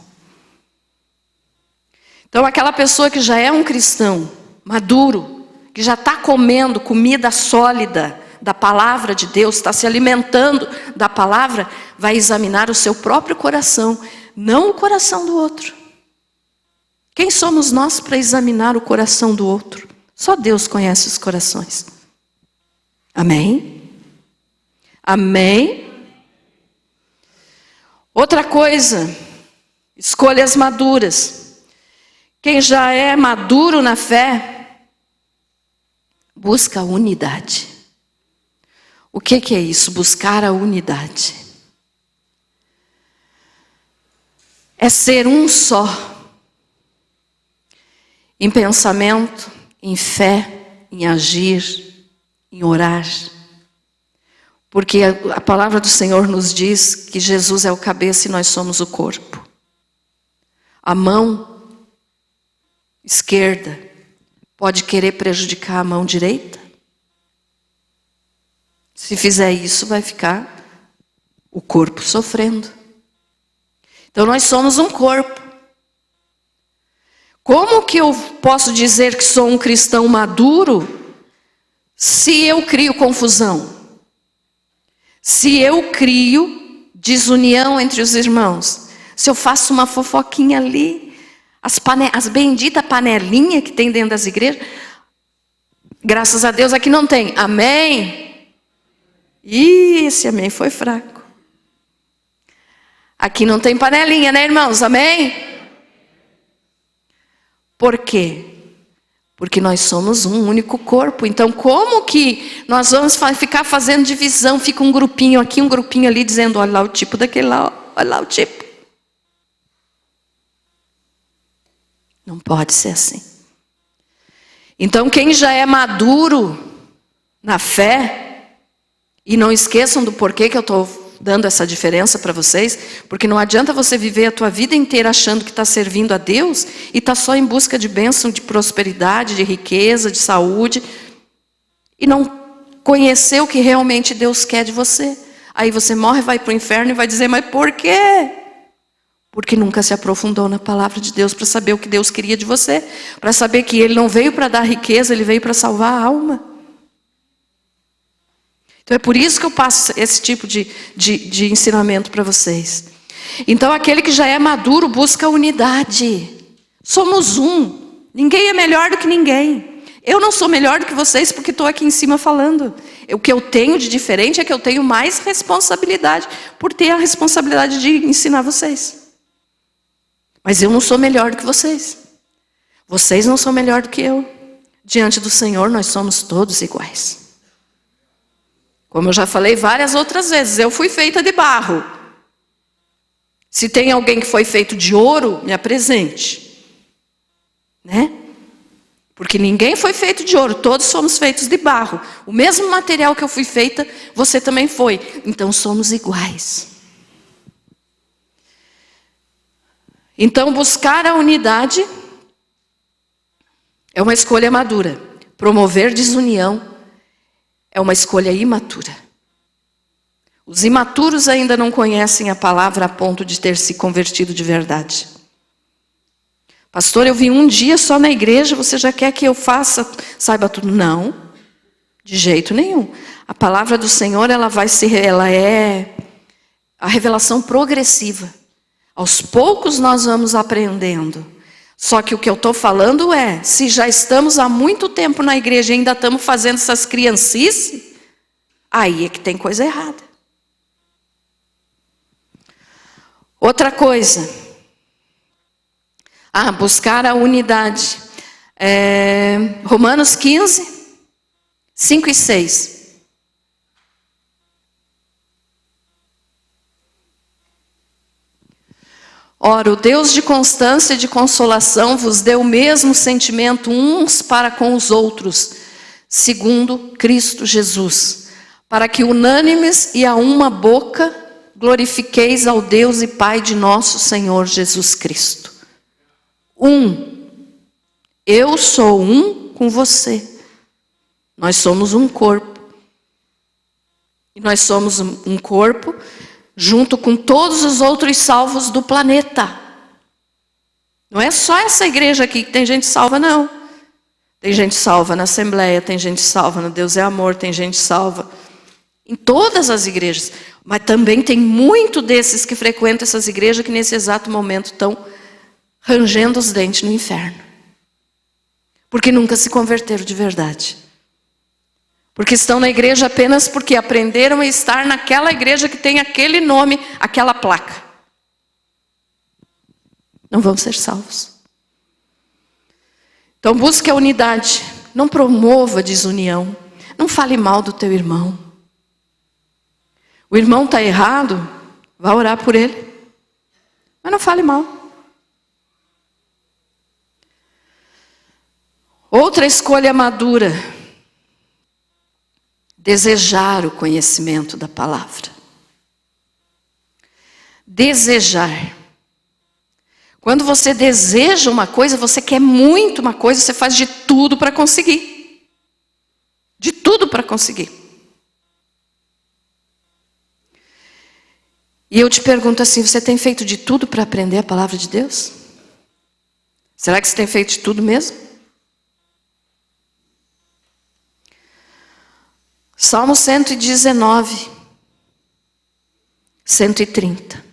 Então aquela pessoa que já é um cristão maduro, que já está comendo comida sólida da palavra de Deus, está se alimentando da palavra, vai examinar o seu próprio coração, não o coração do outro. Quem somos nós para examinar o coração do outro? Só Deus conhece os corações. Amém? Amém? Outra coisa, escolhas maduras. Quem já é maduro na fé, busca a unidade. O que é isso? Buscar a unidade. É ser um só. Em pensamento, em fé, em agir, em orar. Porque a palavra do Senhor nos diz que Jesus é o cabeça e nós somos o corpo. A mão esquerda pode querer prejudicar a mão direita? Se fizer isso, vai ficar o corpo sofrendo. Então nós somos um corpo. Como que eu posso dizer que sou um cristão maduro se eu crio confusão? Se eu crio desunião entre os irmãos? Se eu faço uma fofoquinha ali, as benditas panelinhas que tem dentro das igrejas, graças a Deus aqui não tem. Amém? Ih, esse amém foi fraco. Aqui não tem panelinha, né, irmãos? Amém? Por quê? Porque nós somos um único corpo. Então, como que nós vamos ficar fazendo divisão? Fica um grupinho aqui, um grupinho ali, dizendo, olha lá o tipo daquele lá, olha lá o tipo. Não pode ser assim. Então, quem já é maduro na fé, e não esqueçam do porquê que eu estou dando essa diferença para vocês, porque não adianta você viver a tua vida inteira achando que está servindo a Deus e está só em busca de bênção, de prosperidade, de riqueza, de saúde, e não conhecer o que realmente Deus quer de você. Aí você morre, vai para o inferno e vai dizer, mas por quê? Porque nunca se aprofundou na palavra de Deus para saber o que Deus queria de você, para saber que Ele não veio para dar riqueza, Ele veio para salvar a alma. Então é por isso que eu passo esse tipo de ensinamento para vocês. Então aquele que já é maduro busca a unidade. Somos um. Ninguém é melhor do que ninguém. Eu não sou melhor do que vocês porque estou aqui em cima falando. O que eu tenho de diferente é que eu tenho mais responsabilidade por ter a responsabilidade de ensinar vocês. Mas eu não sou melhor do que vocês. Vocês não são melhor do que eu. Diante do Senhor nós somos todos iguais. Como eu já falei várias outras vezes, eu fui feita de barro. Se tem alguém que foi feito de ouro, me apresente. Né? Porque ninguém foi feito de ouro, todos somos feitos de barro. O mesmo material que eu fui feita, você também foi. Então somos iguais. Então buscar a unidade é uma escolha madura. Promover desunião é uma escolha imatura. Os imaturos ainda não conhecem a palavra a ponto de ter se convertido de verdade. Pastor, eu vim um dia só na igreja, você já quer que eu saiba tudo? Não, de jeito nenhum. A palavra do Senhor, ela é a revelação progressiva. Aos poucos nós vamos aprendendo. Só que o que eu estou falando é, se já estamos há muito tempo na igreja e ainda estamos fazendo essas criancices, aí é que tem coisa errada. Outra coisa, buscar a unidade. Romanos 15, 5 e 6. Ora, o Deus de constância e de consolação vos deu o mesmo sentimento uns para com os outros, segundo Cristo Jesus, para que unânimes e a uma boca glorifiqueis ao Deus e Pai de nosso Senhor Jesus Cristo. Eu sou um com você. Nós somos um corpo. E nós somos um corpo junto com todos os outros salvos do planeta. Não é só essa igreja aqui que tem gente salva, não. Tem gente salva na Assembleia, tem gente salva no Deus é Amor, tem gente salva em todas as igrejas. Mas também tem muito desses que frequentam essas igrejas que nesse exato momento estão rangendo os dentes no inferno. Porque nunca se converteram de verdade. Porque estão na igreja apenas porque aprenderam a estar naquela igreja que tem aquele nome, aquela placa. Não vão ser salvos. Então busque a unidade. Não promova a desunião. Não fale mal do teu irmão. O irmão está errado, vá orar por ele. Mas não fale mal. Outra escolha madura. Desejar o conhecimento da palavra. Desejar. Quando você deseja uma coisa, você quer muito uma coisa, você faz de tudo para conseguir. De tudo para conseguir. E eu te pergunto assim, você tem feito de tudo para aprender a palavra de Deus? Será que você tem feito de tudo mesmo? Salmo 119, 130.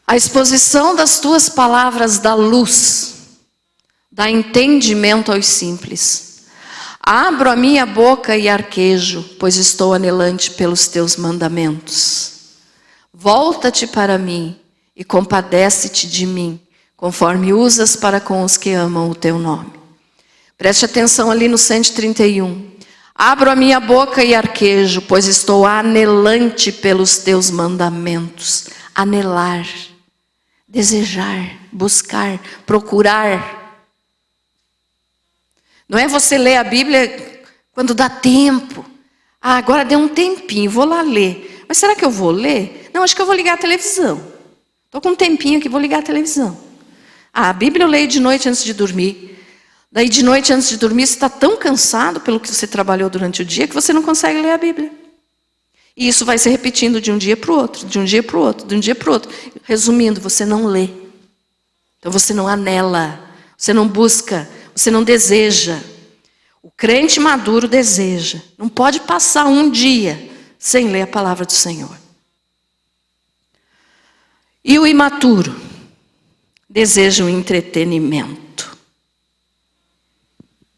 A exposição das tuas palavras dá luz, dá entendimento aos simples. Abro a minha boca e arquejo, pois estou anelante pelos teus mandamentos. Volta-te para mim e compadece-te de mim, conforme usas para com os que amam o teu nome. Preste atenção ali no 131. Abro a minha boca e arquejo, pois estou anelante pelos teus mandamentos. Anelar, desejar, buscar, procurar. Não é você ler a Bíblia quando dá tempo. Agora deu um tempinho, vou lá ler. Mas será que eu vou ler? Não, acho que eu vou ligar a televisão. Estou com um tempinho aqui, vou ligar a televisão. A Bíblia eu leio de noite antes de dormir. Daí de noite, antes de dormir, você está tão cansado pelo que você trabalhou durante o dia que você não consegue ler a Bíblia. E isso vai se repetindo de um dia para o outro, de um dia para o outro, de um dia para o outro. Resumindo, você não lê. Então você não anela, você não busca, você não deseja. O crente maduro deseja. Não pode passar um dia sem ler a palavra do Senhor. E o imaturo deseja um entretenimento.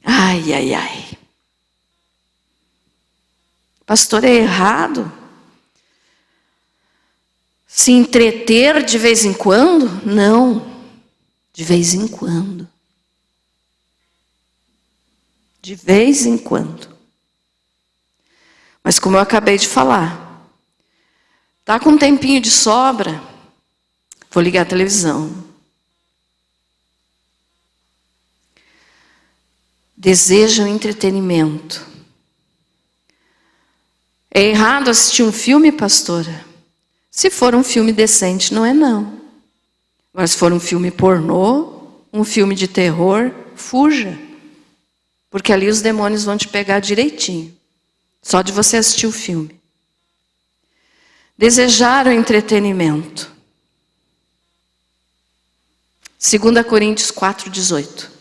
Ai, ai, ai. Pastor, é errado se entreter de vez em quando? Não, de vez em quando. De vez em quando. Mas como eu acabei de falar, tá com um tempinho de sobra, vou ligar a televisão. Desejam entretenimento. É errado assistir um filme, pastora? Se for um filme decente, não é não. Mas se for um filme pornô, um filme de terror, fuja. Porque ali os demônios vão te pegar direitinho. Só de você assistir o filme. Desejar o entretenimento. 2 Coríntios 4:18.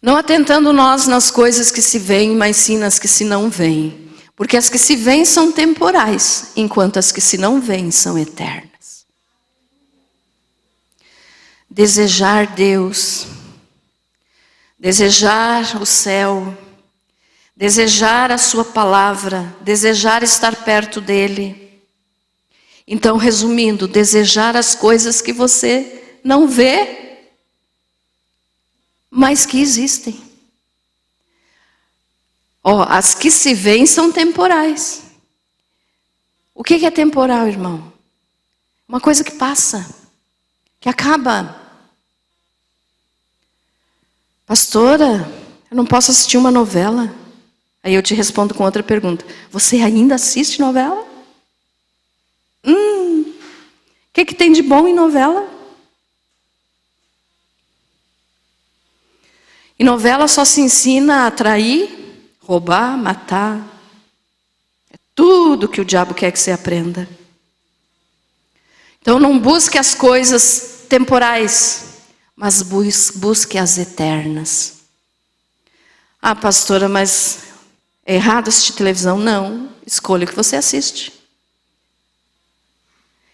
Não atentando nós nas coisas que se veem, mas sim nas que se não veem. Porque as que se veem são temporais, enquanto as que se não veem são eternas. Desejar Deus, desejar o céu, desejar a sua palavra, desejar estar perto dele. Então, resumindo, desejar as coisas que você não vê, mas que existem. As que se veem são temporais. O que é temporal, irmão? Uma coisa que passa, que acaba. Pastora, eu não posso assistir uma novela. Aí eu te respondo com outra pergunta. Você ainda assiste novela? O que tem de bom em novela? Em novela só se ensina a trair, roubar, matar. É tudo que o diabo quer que você aprenda. Então não busque as coisas temporais, mas busque as eternas. Ah, pastora, mas é errado assistir televisão? Não, escolha o que você assiste.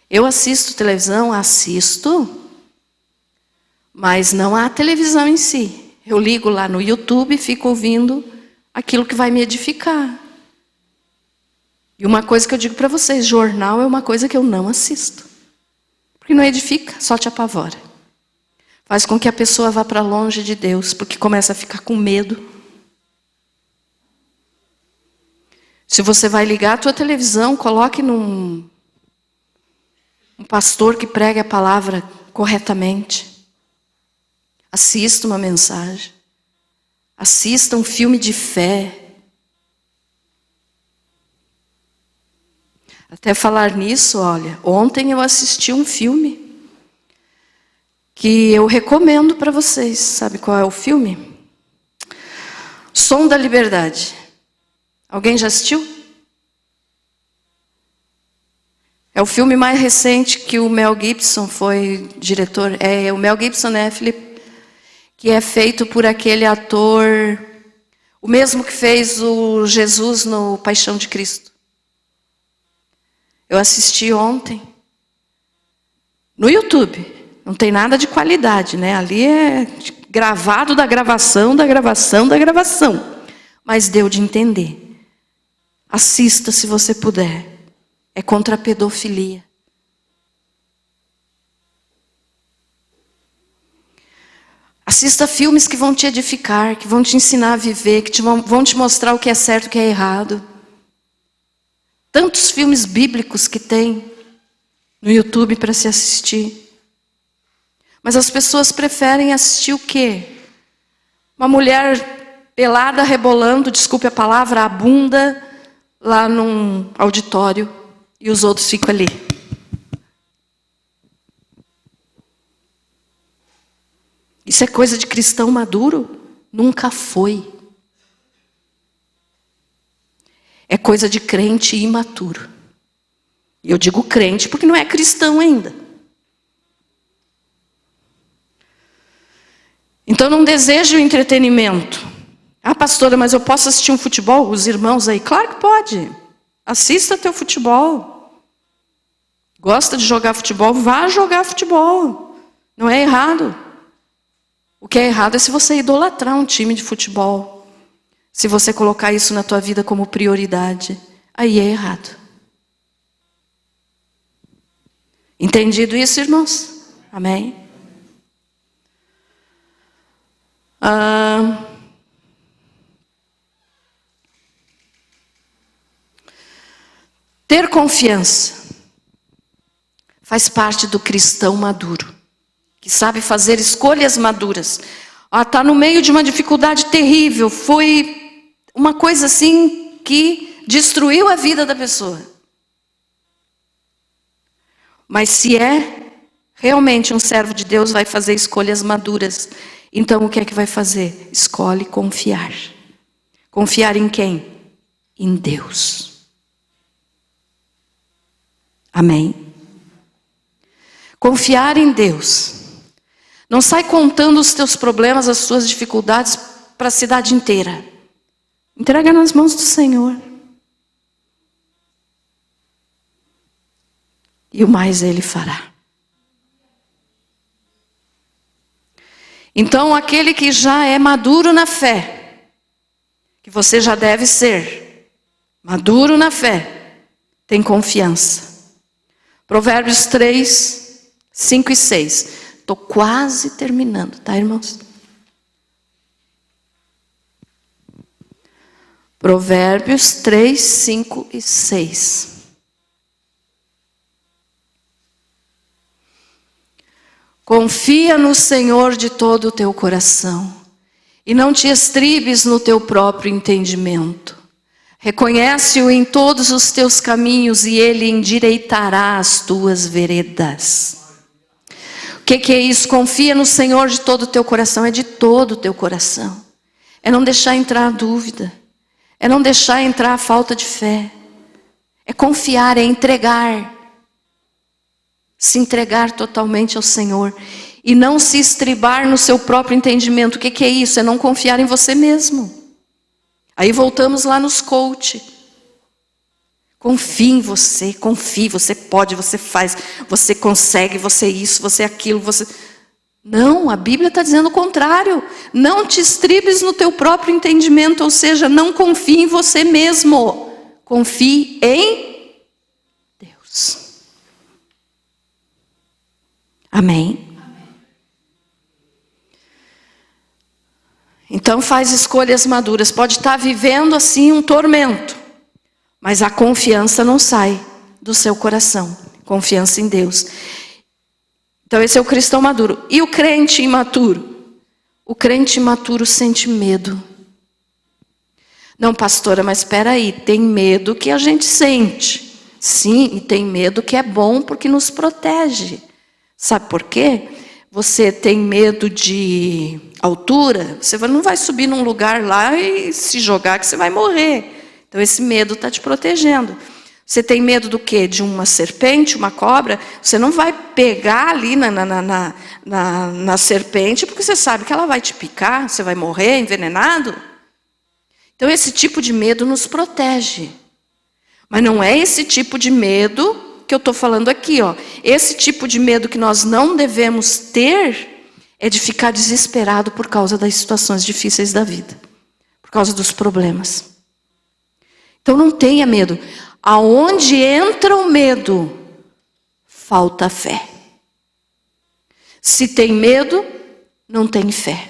Eu assisto televisão? Assisto, mas não a televisão em si. Eu ligo lá no YouTube e fico ouvindo aquilo que vai me edificar. E uma coisa que eu digo para vocês, jornal é uma coisa que eu não assisto. Porque não edifica, só te apavora. Faz com que a pessoa vá para longe de Deus, porque começa a ficar com medo. Se você vai ligar a tua televisão, coloque um pastor que pregue a palavra corretamente. Assista uma mensagem. Assista um filme de fé. Até falar nisso, olha, ontem eu assisti um filme que eu recomendo para vocês. Sabe qual é o filme? Som da Liberdade. Alguém já assistiu? É o filme mais recente que o Mel Gibson foi diretor. O Mel Gibson, né, Felipe? Que é feito por aquele ator, o mesmo que fez o Jesus no Paixão de Cristo. Eu assisti ontem, no YouTube. Não tem nada de qualidade, né? Ali é gravado da gravação, da gravação, da gravação. Mas deu de entender. Assista se você puder. É contra a pedofilia. Assista filmes que vão te edificar, que vão te ensinar a viver, que vão te mostrar o que é certo e o que é errado. Tantos filmes bíblicos que tem no YouTube para se assistir. Mas as pessoas preferem assistir o quê? Uma mulher pelada, rebolando, desculpe a palavra, a bunda, lá num auditório, e os outros ficam ali. Isso é coisa de cristão maduro? Nunca foi. É coisa de crente imaturo. E eu digo crente porque não é cristão ainda. Então não desejo entretenimento. Ah, pastora, mas eu posso assistir um futebol? Os irmãos aí, claro que pode. Assista teu futebol. Gosta de jogar futebol? Vá jogar futebol. Não é errado. O que é errado é se você idolatrar um time de futebol. Se você colocar isso na tua vida como prioridade. Aí é errado. Entendido isso, irmãos? Amém? Ter confiança faz parte do cristão maduro, que sabe fazer escolhas maduras. Está no meio de uma dificuldade terrível, foi uma coisa assim que destruiu a vida da pessoa. Mas se é realmente um servo de Deus, vai fazer escolhas maduras. Então o que é que vai fazer? Escolhe confiar. Confiar em quem? Em Deus. Amém? Confiar em Deus. Não sai contando os teus problemas, as suas dificuldades para a cidade inteira. Entrega nas mãos do Senhor. E o mais Ele fará. Então, aquele que já é maduro na fé, que você já deve ser, maduro na fé, tem confiança. Provérbios 3, 5 e 6. Estou quase terminando, tá, irmãos? Provérbios 3, 5 e 6. Confia no Senhor de todo o teu coração, e não te estribes no teu próprio entendimento. Reconhece-o em todos os teus caminhos, e Ele endireitará as tuas veredas. O que é isso? Confia no Senhor de todo o teu coração. É de todo o teu coração. É não deixar entrar a dúvida. É não deixar entrar a falta de fé. É confiar, é entregar. Se entregar totalmente ao Senhor. E não se estribar no seu próprio entendimento. O que é isso? É não confiar em você mesmo. Aí voltamos lá nos coach. Confie em você, confie, você pode, você faz, você consegue, você isso, você aquilo, você... Não, a Bíblia está dizendo o contrário. Não te estribes no teu próprio entendimento, ou seja, não confie em você mesmo. Confie em Deus. Amém? Então faz escolhas maduras. Pode estar vivendo assim um tormento, mas a confiança não sai do seu coração. Confiança em Deus. Então esse é o cristão maduro. E o crente imaturo? O crente imaturo sente medo. Não, pastora, mas espera aí, tem medo que a gente sente. Sim, e tem medo que é bom porque nos protege. Sabe por quê? Você tem medo de altura, você não vai subir num lugar lá e se jogar que você vai morrer. Então esse medo está te protegendo. Você tem medo do quê? De uma serpente, uma cobra? Você não vai pegar ali na serpente porque você sabe que ela vai te picar, você vai morrer envenenado. Então esse tipo de medo nos protege. Mas não é esse tipo de medo que eu estou falando aqui, ó. Esse tipo de medo que nós não devemos ter é de ficar desesperado por causa das situações difíceis da vida, por causa dos problemas. Então não tenha medo. Aonde entra o medo, falta fé. Se tem medo, não tem fé.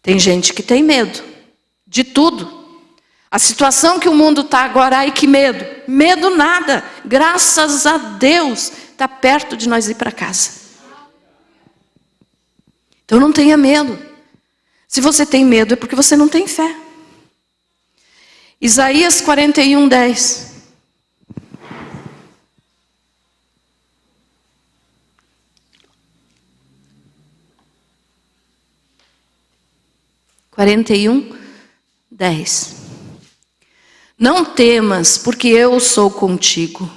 Tem gente que tem medo de tudo. A situação que o mundo está agora, ai que medo. Medo nada. Graças a Deus, está perto de nós ir para casa. Então não tenha medo. Se você tem medo é porque você não tem fé. Isaías 41:10. Não temas, porque eu sou contigo.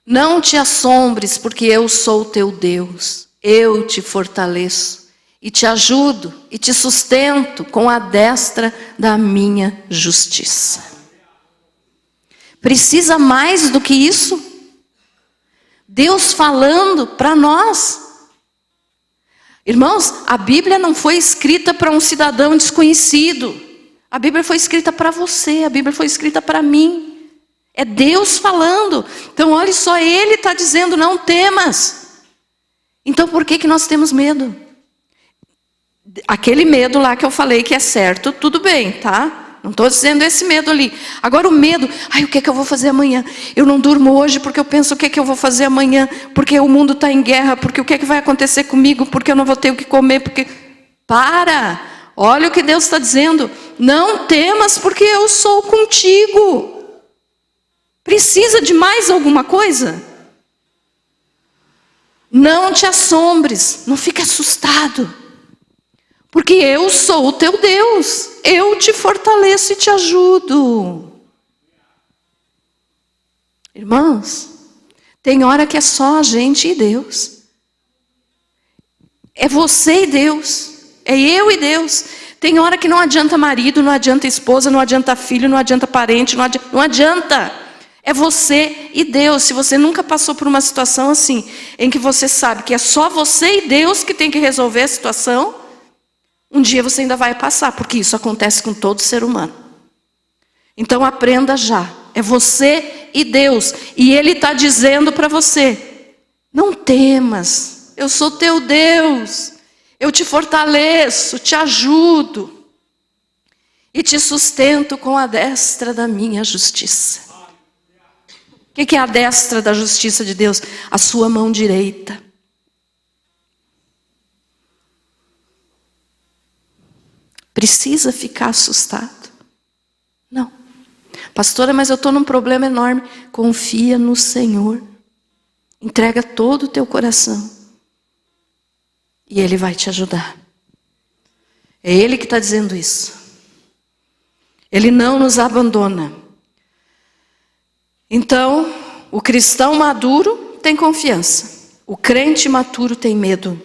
Não te assombres, porque eu sou o teu Deus. Eu te fortaleço e te ajudo e te sustento com a destra da minha justiça. Precisa mais do que isso? Deus falando para nós. Irmãos, a Bíblia não foi escrita para um cidadão desconhecido. A Bíblia foi escrita para você, a Bíblia foi escrita para mim. É Deus falando. Então, olha só, Ele está dizendo, não temas. Então, por que nós temos medo? Aquele medo lá que eu falei que é certo, tudo bem, tá? Não estou dizendo esse medo ali. Agora o medo, o que é que eu vou fazer amanhã? Eu não durmo hoje porque eu penso o que é que eu vou fazer amanhã, porque o mundo está em guerra, porque o que é que vai acontecer comigo, porque eu não vou ter o que comer, porque... Para! Olha o que Deus está dizendo. Não temas porque eu sou contigo. Precisa de mais alguma coisa? Não te assombres, não fique assustado. Porque eu sou o teu Deus. Eu te fortaleço e te ajudo. Irmãos, tem hora que é só a gente e Deus. É você e Deus. É eu e Deus. Tem hora que não adianta marido, não adianta esposa, não adianta filho, não adianta parente, não adianta. É você e Deus. Se você nunca passou por uma situação assim, em que você sabe que é só você e Deus que tem que resolver a situação, um dia você ainda vai passar, porque isso acontece com todo ser humano. Então aprenda já. É você e Deus. E Ele está dizendo para você, não temas, eu sou teu Deus. Eu te fortaleço, te ajudo. E te sustento com a destra da minha justiça. O que é a destra da justiça de Deus? A sua mão direita. Precisa ficar assustado? Não. Pastora, mas eu estou num problema enorme. Confia no Senhor. Entrega todo o teu coração. E Ele vai te ajudar. É Ele que está dizendo isso. Ele não nos abandona. Então, o cristão maduro tem confiança. O crente imaturo tem medo.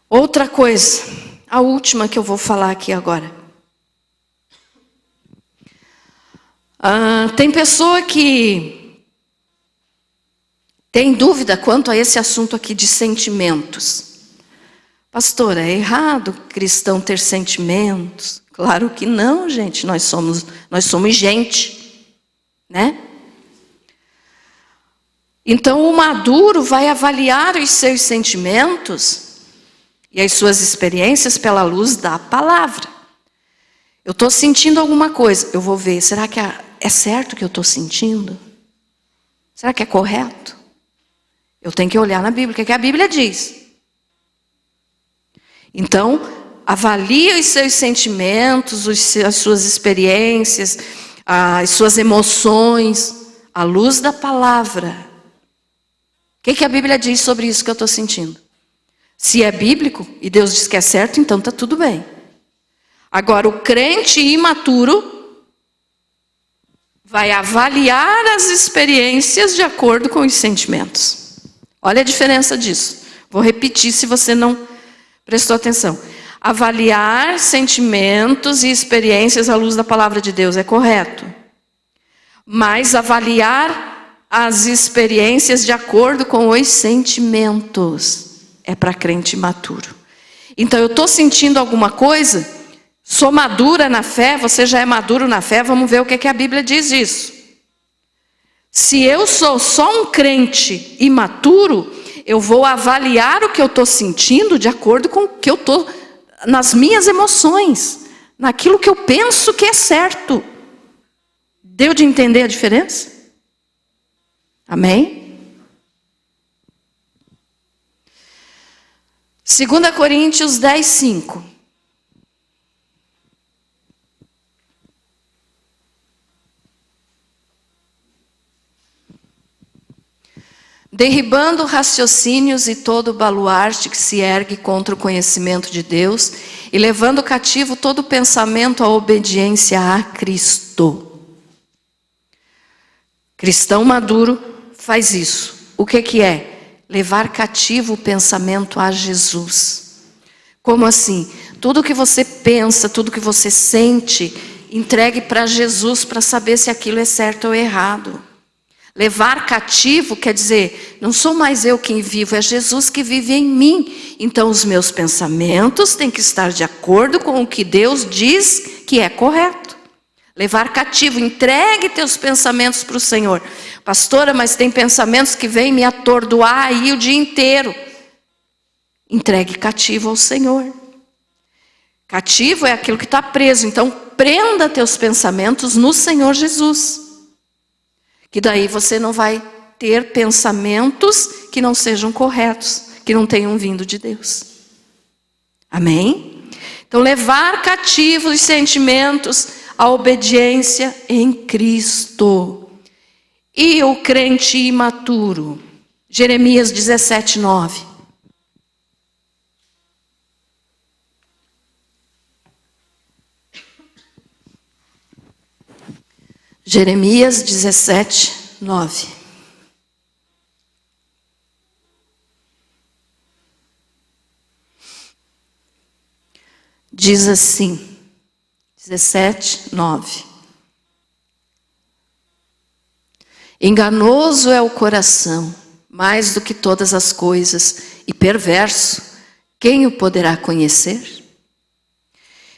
Outra coisa, a última que eu vou falar aqui agora. Tem pessoa que tem dúvida quanto a esse assunto aqui de sentimentos. Pastora, é errado cristão ter sentimentos? Claro que não, gente. Nós somos gente, né? Então o maduro vai avaliar os seus sentimentos e as suas experiências pela luz da palavra. Eu estou sentindo alguma coisa, eu vou ver, será que é certo o que eu estou sentindo? Será que é correto? Eu tenho que olhar na Bíblia, o que a Bíblia diz. Então, avalie os seus sentimentos, as suas experiências, as suas emoções, à luz da palavra. O que a Bíblia diz sobre isso que eu estou sentindo? Se é bíblico, e Deus diz que é certo, então está tudo bem. Agora, o crente imaturo vai avaliar as experiências de acordo com os sentimentos. Olha a diferença disso. Vou repetir se você não prestou atenção. Avaliar sentimentos e experiências à luz da palavra de Deus é correto. Mas avaliar as experiências de acordo com os sentimentos é para crente imaturo. Então eu estou sentindo alguma coisa, sou madura na fé, você já é maduro na fé, vamos ver o que a Bíblia diz disso. Se eu sou só um crente imaturo, eu vou avaliar o que eu estou sentindo de acordo com o que eu estou, nas minhas emoções, naquilo que eu penso que é certo. Deu de entender a diferença? Amém? 2 Coríntios 10, 5. Derribando raciocínios e todo baluarte que se ergue contra o conhecimento de Deus, e levando cativo todo pensamento à obediência a Cristo. Cristão maduro faz isso. O que é? Levar cativo o pensamento a Jesus. Como assim? Tudo que você pensa, tudo que você sente, entregue para Jesus para saber se aquilo é certo ou errado. Levar cativo quer dizer, não sou mais eu quem vivo, é Jesus que vive em mim. Então os meus pensamentos têm que estar de acordo com o que Deus diz que é correto. Levar cativo, entregue teus pensamentos para o Senhor. Pastora, mas tem pensamentos que vêm me atordoar aí o dia inteiro. Entregue cativo ao Senhor. Cativo é aquilo que está preso, então prenda teus pensamentos no Senhor Jesus. Que daí você não vai ter pensamentos que não sejam corretos, que não tenham vindo de Deus. Amém? Então, levar cativos os sentimentos à obediência em Cristo. E o crente imaturo? Jeremias 17, 9. Jeremias 17, 9. Diz assim, 17, 9. Enganoso é o coração, mais do que todas as coisas, e perverso, quem o poderá conhecer?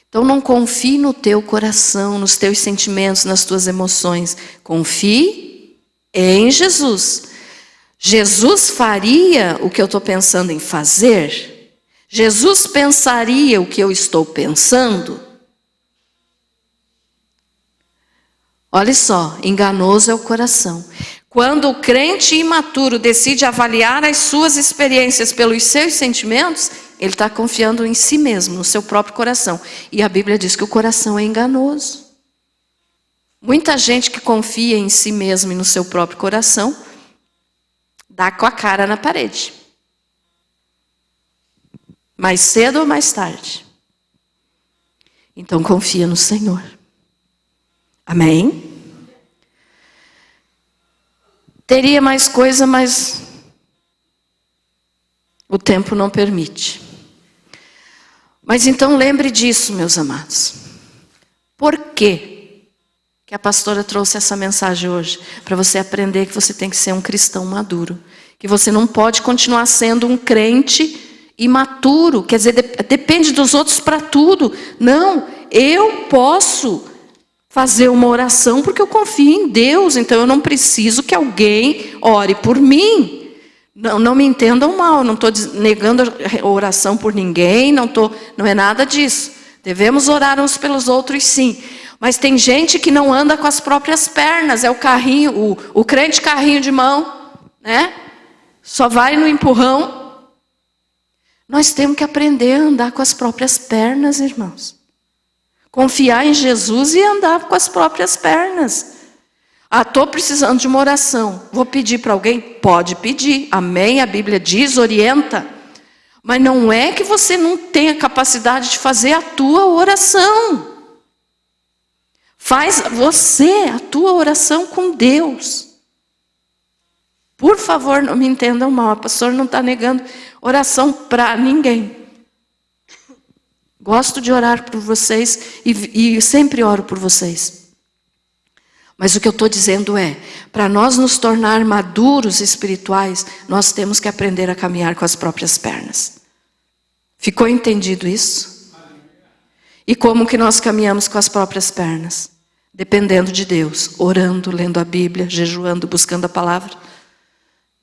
Então não confie no teu coração, nos teus sentimentos, nas tuas emoções. Confie em Jesus. Jesus faria o que eu estou pensando em fazer? Jesus pensaria o que eu estou pensando? Olha só, enganoso é o coração. Quando o crente imaturo decide avaliar as suas experiências pelos seus sentimentos, ele está confiando em si mesmo, no seu próprio coração. E a Bíblia diz que o coração é enganoso. Muita gente que confia em si mesmo e no seu próprio coração, dá com a cara na parede. Mais cedo ou mais tarde. Então confia no Senhor. Amém? Teria mais coisa, mas o tempo não permite. Mas então lembre disso, meus amados. Por quê que a pastora trouxe essa mensagem hoje? Para você aprender que você tem que ser um cristão maduro. Que você não pode continuar sendo um crente imaturo. Quer dizer, depende dos outros para tudo. Não, eu posso fazer uma oração porque eu confio em Deus. Então eu não preciso que alguém ore por mim. Não me entendam mal, não estou negando a oração por ninguém, não é nada disso. Devemos orar uns pelos outros, sim. Mas tem gente que não anda com as próprias pernas, é o carrinho, o crente carrinho de mão, né? Só vai no empurrão. Nós temos que aprender a andar com as próprias pernas, irmãos. Confiar em Jesus e andar com as próprias pernas. Estou precisando de uma oração. Vou pedir para alguém? Pode pedir. Amém? A Bíblia diz, orienta. Mas não é que você não tenha capacidade de fazer a tua oração. Faz você a tua oração com Deus. Por favor, não me entendam mal. A pastora não está negando oração para ninguém. Gosto de orar por vocês e sempre oro por vocês. Mas o que eu estou dizendo é, para nós nos tornar maduros espirituais, nós temos que aprender a caminhar com as próprias pernas. Ficou entendido isso? E como que nós caminhamos com as próprias pernas? Dependendo de Deus, orando, lendo a Bíblia, jejuando, buscando a palavra.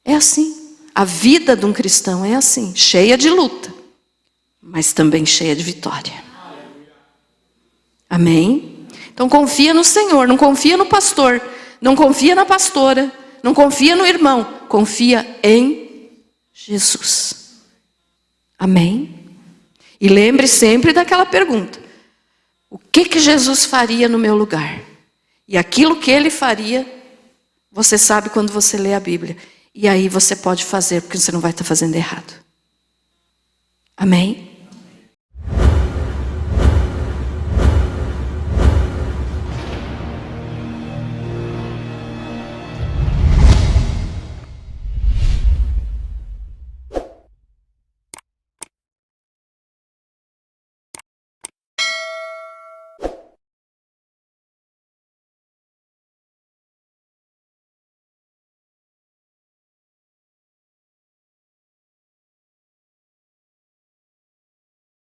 É assim. A vida de um cristão é assim, cheia de luta, mas também cheia de vitória. Amém? Então confia no Senhor, não confia no pastor, não confia na pastora, não confia no irmão, confia em Jesus. Amém? E lembre sempre daquela pergunta. O que Jesus faria no meu lugar? E aquilo que Ele faria, você sabe quando você lê a Bíblia. E aí você pode fazer, porque você não vai estar fazendo errado. Amém?